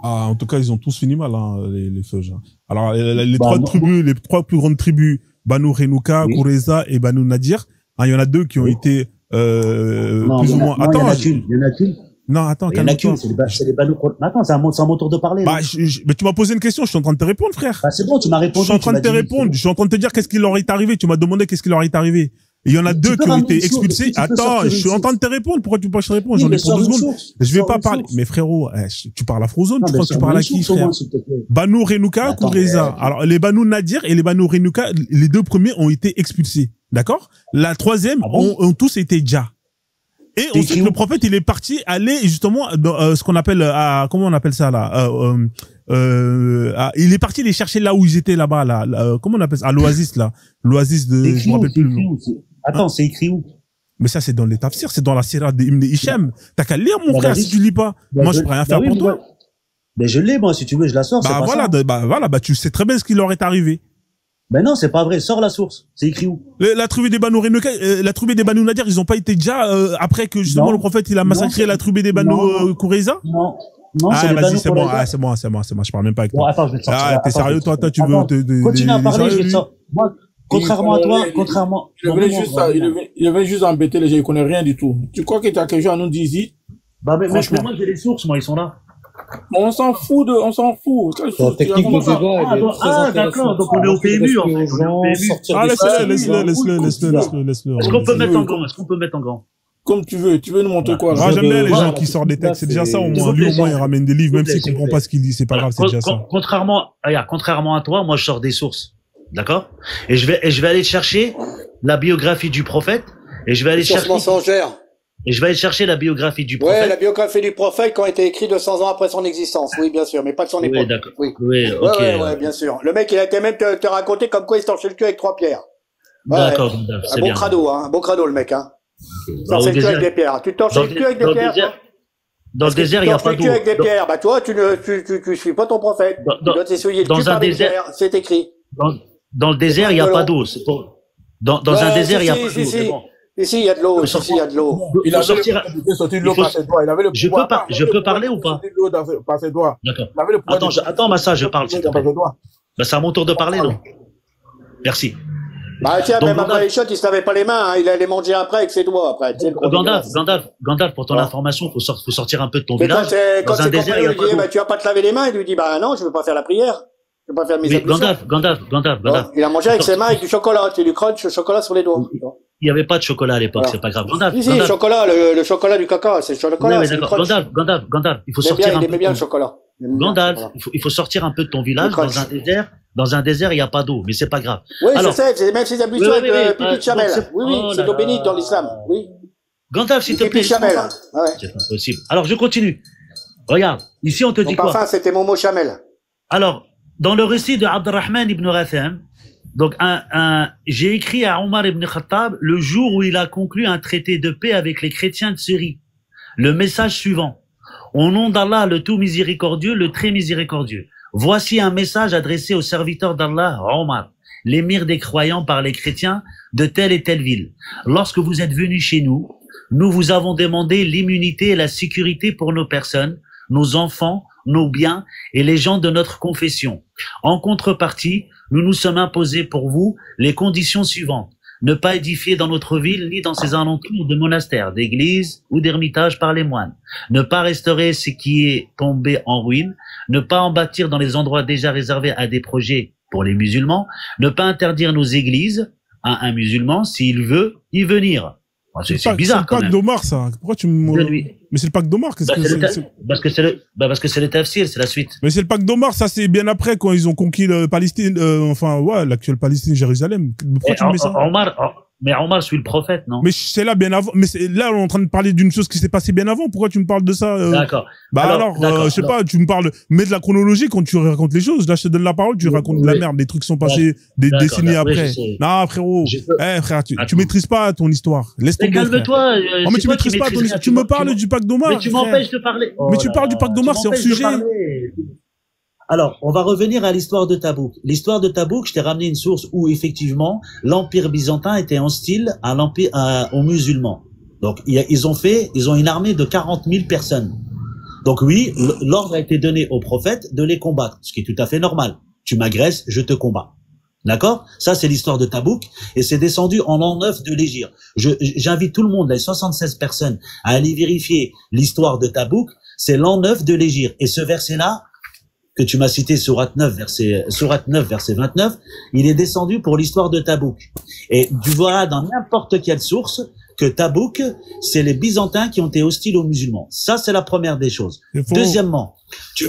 Ah, en tout cas, ils ont tous fini mal, les Feuges. Alors, les trois plus grandes tribus, Banu Renouka, Koureza et Banu Nadir, il y en a deux qui ont été, plus ou moins. Attends. Il y en a qu'une. Non, attends, calme-toi. C'est les Banu. Attends, c'est à mon tour de parler. Mais tu m'as posé une question, je suis en train de te répondre, frère. C'est bon, tu m'as répondu. Je suis en train de te répondre, je suis en train de te dire qu'est-ce qui leur est arrivé. Tu m'as demandé qu'est-ce qui leur est arrivé. Il y en a deux qui ont été expulsés. Attends, je suis en train de te répondre. Pourquoi tu peux pas te répondre? J'en ai pour 2 secondes. Je vais pas parler. Mais frérot, tu parles à Frozone, tu crois que tu parles à qui, frère? Banu Renouka, Koureza. Alors, les Banu Nadir et les Banu Renouka, les deux premiers ont été expulsés. D'accord? La troisième ont tous été Dja. Et ensuite, le prophète, il est parti aller justement dans ce qu'on appelle, comment on appelle ça, là? Il est parti les chercher là où ils étaient là-bas, là. Comment on appelle ça? À l'oasis, là. L'oasis de, je me rappelle plus le nom. Attends, c'est écrit où? Mais ça, c'est dans les tafsirs, c'est dans la sirah d'Ibn Hisham. T'as qu'à lire, mon frère, si tu lis pas. Moi, je peux rien faire pour toi. Mais je l'ai, moi, si tu veux, je la sors. Tu sais très bien ce qui leur est arrivé. Ben non, c'est pas vrai. Sors la source. C'est écrit où? La tribu des Banu Renouka, la tribu des Banu Nadir, ils ont pas été déjà après que justement le prophète il a massacré la tribu des Banu Koureza? Non, vas-y, c'est bon, je parle même pas avec toi. Bon, attends, je vais te sortir. T'es sérieux, toi, tu veux continue à parler, je vais te sortir. Moi, contrairement à toi, contrairement. Il avait juste embêté les gens, il connaît rien du tout. Tu crois que tu as quelque chose à nous dire ici? Mais moi, j'ai les sources, moi, ils sont là. On s'en fout. La technique de débat, elle est très intéressante. D'accord, donc on est au PMU, en fait. Laisse-le. Est-ce qu'on peut mettre en grand? comme tu veux nous montrer quoi? Moi, j'aime bien les gens qui sortent des textes. C'est déjà ça, au moins. Lui, au moins, il ramène des livres, même s'il comprend pas ce qu'il dit. C'est pas grave, c'est déjà ça. Contrairement à toi, moi, je sors des sources. D'accord? Et je vais aller chercher la biographie du prophète, et je vais aller chercher. Mensongère. Et je vais aller chercher la biographie du prophète. Ouais, la biographie du prophète qui a été écrite 200 ans après son existence. Oui, bien sûr, mais pas de son époque. Oui, d'accord. Oui, ok. Ouais, bien sûr. Le mec, il a été même te raconter comme quoi il se torchait le cul avec 3 pierres. D'accord, c'est bien. Un bon crado, le mec, hein. Torcher le cul avec des pierres. Tu te torches le cul avec des pierres? Dans le désert, il n'y a pas d'eau. Tu avec des pierres. Bah, toi, tu suis pas ton prophète. Tu dois t'essuyer le cul par des pierres. C'est écrit. Dans le désert, il n'y a pas d'eau. Dans un désert, il n'y a pas d'eau. Ici, il y a de l'eau. Ici, il y a de l'eau. Il avait sorti de l'eau par ses doigts. Il avait le pouvoir. Je peux parler ou pas? Par ses doigts. D'accord. Attends, Massa, je parle. Bah, c'est à mon tour de parler, non? Merci. Bah, tiens, même après les shots, il se lavait pas les mains, hein. Il allait manger après avec ses doigts, après. Gandalf, pour ton information, faut sortir un peu de ton village. Quand c'est quelqu'un lui dit, bah, tu vas pas te laver les mains, il lui dit, bah, non, je veux pas faire la prière. Je veux pas faire mes ablutions. Gandalf. Il a mangé avec ses mains avec du chocolat. Tu lui crunch le chocolat sur les doigts. Il n'y avait pas de chocolat à l'époque, c'est pas grave. Gandalf. Si, chocolat, le chocolat du caca, c'est le chocolat. Oui, d'accord. Gandalf, il faut sortir un peu. Il aimait bien le chocolat. Gandalf, il faut sortir un peu de ton village dans un désert, il n'y a pas d'eau, mais c'est pas grave. Oui, je sais, c'est même ses ablutions avec pipi de chamel. Oui, c'est l'eau bénite dans l'islam. Oui. Gandalf, s'il te plaît. Chamel. C'est impossible. Alors, je continue. Regarde, ici, on te dit quoi? Enfin, c'était Momo Chamel. Alors, dans le récit de Abdurrahman ibn Ratham, donc, j'ai écrit à Omar ibn Khattab le jour où il a conclu un traité de paix avec les chrétiens de Syrie. Le message suivant. Au nom d'Allah, le tout miséricordieux, le très miséricordieux. Voici un message adressé au serviteur d'Allah, Omar, l'émir des croyants par les chrétiens de telle et telle ville. Lorsque vous êtes venus chez nous, nous vous avons demandé l'immunité et la sécurité pour nos personnes, nos enfants, nos biens et les gens de notre confession. En contrepartie, nous nous sommes imposés pour vous les conditions suivantes. Ne pas édifier dans notre ville ni dans ses alentours de monastères, d'églises ou d'ermitages par les moines. Ne pas restaurer ce qui est tombé en ruine. Ne pas en bâtir dans les endroits déjà réservés à des projets pour les musulmans. Ne pas interdire nos églises à un musulman s'il veut y venir. C'est bizarre quand même. C'est le pacte d'Omar, ça. Pourquoi tu me... Mais c'est le pacte d'Omar. Parce que c'est le tafsir, c'est la suite. Mais c'est le pacte d'Omar, ça c'est bien après quand ils ont conquis le Palestine, l'actuelle Palestine, Jérusalem. Pourquoi tu me mets ça? Mais Omar suit le prophète, non? Mais c'est là bien avant. Mais là, on est en train de parler d'une chose qui s'est passée bien avant. Pourquoi tu me parles de ça? D'accord. Je sais pas, tu me parles, mets de la chronologie quand tu racontes les choses. Là, je te donne la parole, tu racontes de la merde, des trucs qui sont passés des décennies après. Non, frérot. Frère, tu maîtrises pas ton histoire. Laisse tomber. Calme-toi. Mais tu maîtrises pas ton histoire. Tu me parles du pacte d'Omar. Mais tu m'empêches de parler. Mais tu parles du pacte d'Omar, c'est hors sujet. Alors, on va revenir à l'histoire de Tabouk. L'histoire de Tabouk, je t'ai ramené une source où, effectivement, l'Empire byzantin était hostile aux musulmans. Donc, ils ont une armée de 40 000 personnes. Donc oui, l'ordre a été donné au prophète de les combattre, ce qui est tout à fait normal. Tu m'agresses, je te combats. D'accord? Ça, c'est l'histoire de Tabouk, et c'est descendu en l'an 9 de l'Hégire. J'invite tout le monde, les 76 personnes, à aller vérifier l'histoire de Tabouk. C'est l'an 9 de l'Hégire. Et ce verset-là, que tu m'as cité, Sourate 9, verset 29, il est descendu pour l'histoire de Tabouk. Et tu vois dans n'importe quelle source que Tabouk, c'est les Byzantins qui ont été hostiles aux musulmans. Ça, c'est la première des choses. Deuxièmement, tu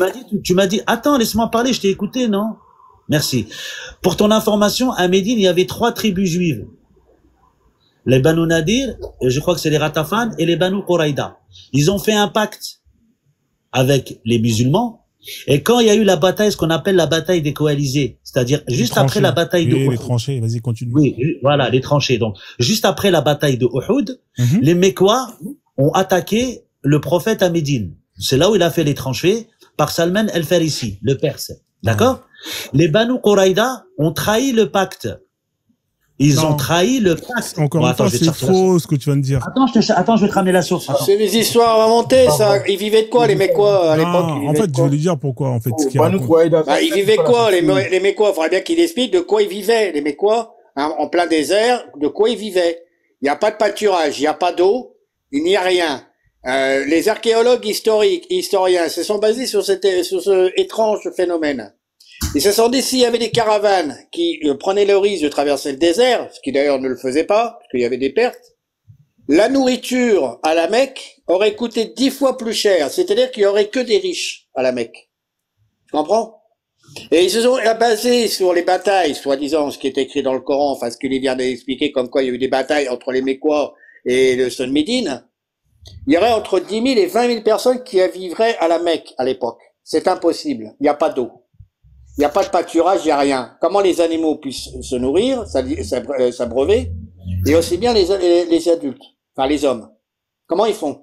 m'as dit, attends, laisse-moi parler, je t'ai écouté, non? Merci. Pour ton information, à Médine, il y avait 3 tribus juives. Les Banu Nadir, je crois que c'est les Ratafan, et les Banu Quraïda. Ils ont fait un pacte avec les musulmans. Et quand il y a eu la bataille, ce qu'on appelle la bataille des coalisés, c'est-à-dire juste après la bataille de Uhud. Les tranchées, vas-y, continue. Oui, voilà, les tranchées. Donc, juste après la bataille de Uhud, les Mécois ont attaqué le prophète à Médine. C'est là où il a fait les tranchées par Salman el-Farisi, le Perse. D'accord? Les Banu Quraïda ont trahi le pacte. Ils ont trahi le pacte. Encore une fois, c'est faux ce que tu viens de dire. Attends, je vais te ramener la source. C'est des histoires inventées, ça. Ils vivaient de quoi, les Mécois, à l'époque? En fait, je vais lui dire pourquoi, en fait, ce qu'il raconte. Ils vivaient quoi, les Mécois? Il faudrait bien qu'ils expliquent de quoi ils vivaient, les Mécois, en plein désert, de quoi ils vivaient. Il n'y a pas de pâturage, il n'y a pas d'eau, il n'y a rien. Les archéologues historiens se sont basés sur ce étrange phénomène. Ils se sont dit s'il y avait des caravanes qui prenaient le risque de traverser le désert, ce qui d'ailleurs ne le faisait pas, parce qu'il y avait des pertes, la nourriture à la Mecque aurait coûté 10 fois plus cher. C'est-à-dire qu'il y aurait que des riches à la Mecque. Tu comprends? Et ils se sont basés sur les batailles, soi-disant, ce qui est écrit dans le Coran, enfin, ce qu'il vient d'expliquer, comme quoi il y a eu des batailles entre les Mécois et le Sun Médine. Il y aurait entre 10 000 et 20 000 personnes qui vivraient à la Mecque à l'époque. C'est impossible. Il n'y a pas d'eau. Il n'y a pas de pâturage, il n'y a rien. Comment les animaux puissent se nourrir, s'abreuver, et aussi bien les adultes, enfin les hommes. Comment ils font?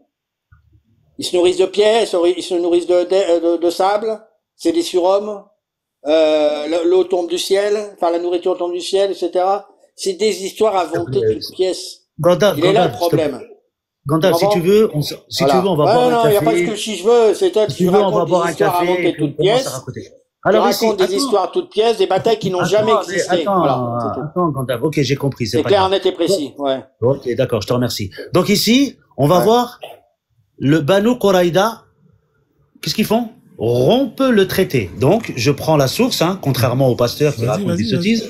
Ils se nourrissent de pierres, ils se nourrissent de sable, c'est des surhommes, l'eau tombe du ciel, enfin la nourriture tombe du ciel, etc. C'est des histoires inventées de toutes pièces. Il est là le problème. Gandalf, si tu veux, on va boire un café. Non, il n'y a pas ce que si je veux, c'est toi qui racontes des histoires inventées toutes pièces. Alors, tu racontes des histoires toutes pièces, des batailles qui n'ont jamais existé. Attends, Gandalf. Ok, j'ai compris. C'est clair, net et précis. Ouais. Ok, d'accord, je te remercie. Donc ici, on va voir le Banu Quraïda. Qu'est-ce qu'ils font? Rompent le traité. Donc, je prends la source, hein, contrairement au pasteur qui raconte des sottises.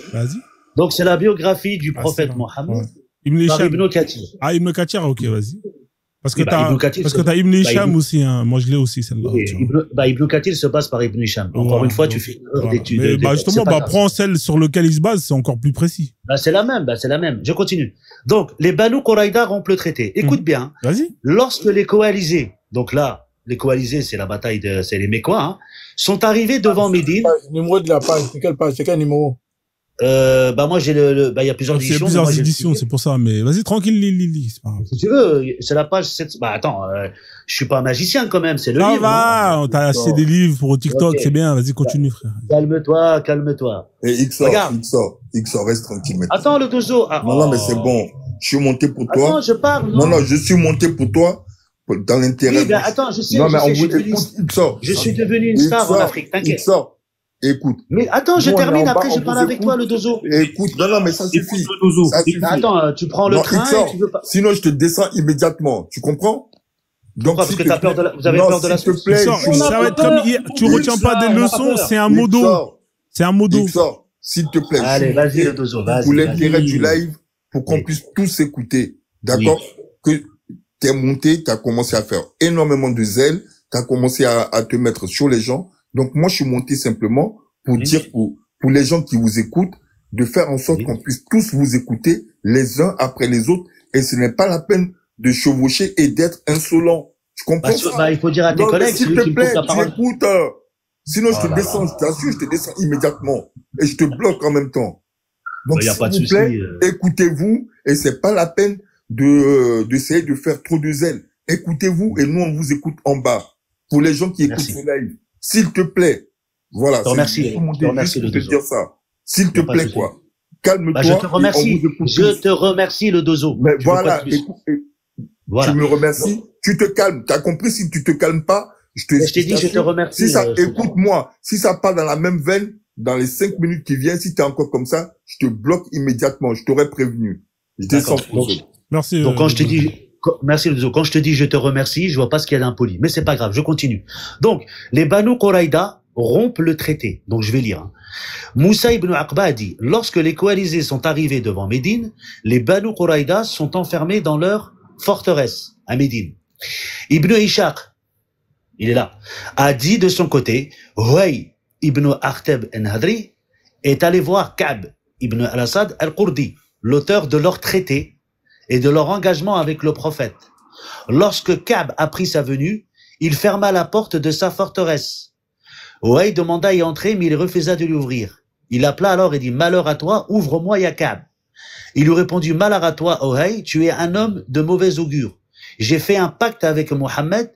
Donc, c'est la biographie du prophète Mohammed. Ibn Kathir. Ah, Ibn Kathir, ok, vas-y. Parce que t'as Ibn Hisham aussi, hein. Moi je l'ai aussi, celle-là. Ibn Kathir se base par Ibn Hisham. Encore une fois, tu fais d'études. Justement, prends celle sur laquelle il se base, c'est encore plus précis. C'est la même. Je continue. Donc, les Banu Quraïda rompent le traité. Écoute bien. Vas-y. Lorsque les coalisés, donc là, les coalisés, c'est la bataille c'est les Mécois, hein, sont arrivés devant Médine. Numéro de la page, c'est quelle page? C'est quel numéro? Moi j'ai il y a plusieurs éditions. Il y a plusieurs éditions, c'est pour ça, mais vas-y, tranquille, lis. Si tu veux, c'est la page 7. Attends, je suis pas un magicien quand même, c'est le livre. On t'a acheté des livres pour TikTok, c'est bien, vas-y, continue, frère. Calme-toi. Et XOR, reste tranquille maintenant. Attends, le dozo. Non, mais c'est bon. Je suis monté pour toi. Attends, je parle. Non, je suis monté pour toi, dans l'intérêt. Oui, attends, je sais. Non, mais je suis devenu une star en Afrique, t'inquiète. Écoute. Mais attends, je termine, après je parle avec toi, le dozo. Écoute, non, mais ça suffit. Ça suffit. Attends, tu prends le train et tu veux pas. Sinon, je te descends immédiatement. Tu comprends? Donc, parce que vous avez peur de la s'il te plaît. Ça va être comme hier. Tu retiens pas des leçons, c'est un modo. C'est un modo. S'il te plaît. Allez, vas-y, le dozo, vas-y. Pour l'intérêt du live, pour qu'on puisse tous écouter. D'accord? Que t'es monté, t'as commencé à faire énormément de zèle, t'as commencé à te mettre sur les gens. Donc, moi, je suis monté simplement pour dire pour les gens qui vous écoutent, de faire en sorte qu'on puisse tous vous écouter les uns après les autres. Et ce n'est pas la peine de chevaucher et d'être insolent. Tu comprends ça? Il faut dire à tes collègues, s'il te plaît, tu écoutes. Sinon, je te descends, je t'assure, je te descends immédiatement. Et je te bloque en même temps. Donc, s'il vous plaît, écoutez-vous. Et c'est pas la peine d'essayer de faire trop de zèle. Écoutez-vous et nous, on vous écoute en bas. Pour les gens qui écoutent ce live. S'il te plaît. Voilà. Merci. Merci de te dire ça. S'il te plaît, quoi. Calme-toi. Je te remercie. Je te remercie, le dozo. Mais voilà. Tu me remercies. Tu te calmes. T'as compris? Si tu te calmes pas, je t'ai dit, je te remercie. Si ça, écoute-moi. Si ça part dans la même veine, dans les 5 minutes qui viennent, si t'es encore comme ça, je te bloque immédiatement. Je t'aurais prévenu. Je descends. Merci. Donc, quand je te dis, merci le dozo. Quand je te dis je te remercie, je vois pas ce qu'il y a d'impoli. Mais c'est pas grave, je continue. Donc, les Banu Quraïda rompent le traité. Donc, je vais lire. Moussa ibn Aqba a dit, lorsque les coalisés sont arrivés devant Médine, les Banu Quraïda sont enfermés dans leur forteresse à Médine. Ibn Ishaq, il est là, a dit de son côté, Huay ibn Akhtab al-Hadri est allé voir Ka'b ibn al-Assad al-Qurdi, l'auteur de leur traité et de leur engagement avec le prophète. Lorsque Ka'b apprit sa venue, il ferma la porte de sa forteresse. Huay demanda à y entrer, mais il refusa de lui ouvrir. Il appela alors et dit, malheur à toi, ouvre-moi, ya Ka'b. Il lui répondit, malheur à toi, Huay, tu es un homme de mauvais augure. J'ai fait un pacte avec Mohammed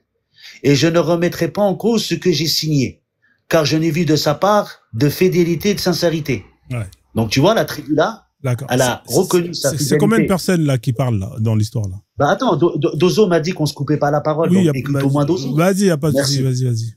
et je ne remettrai pas en cause ce que j'ai signé, car je n'ai vu de sa part de fidélité et de sincérité. Ouais. Donc tu vois, la tribu là, elle a reconnu sa fidélité. C'est combien de personnes là qui parlent là, dans l'histoire là? Bah attends, Dozo m'a dit qu'on se coupait pas la parole, donc écoute au moins Dozo. Vas-y, y a pas de souci, vas-y.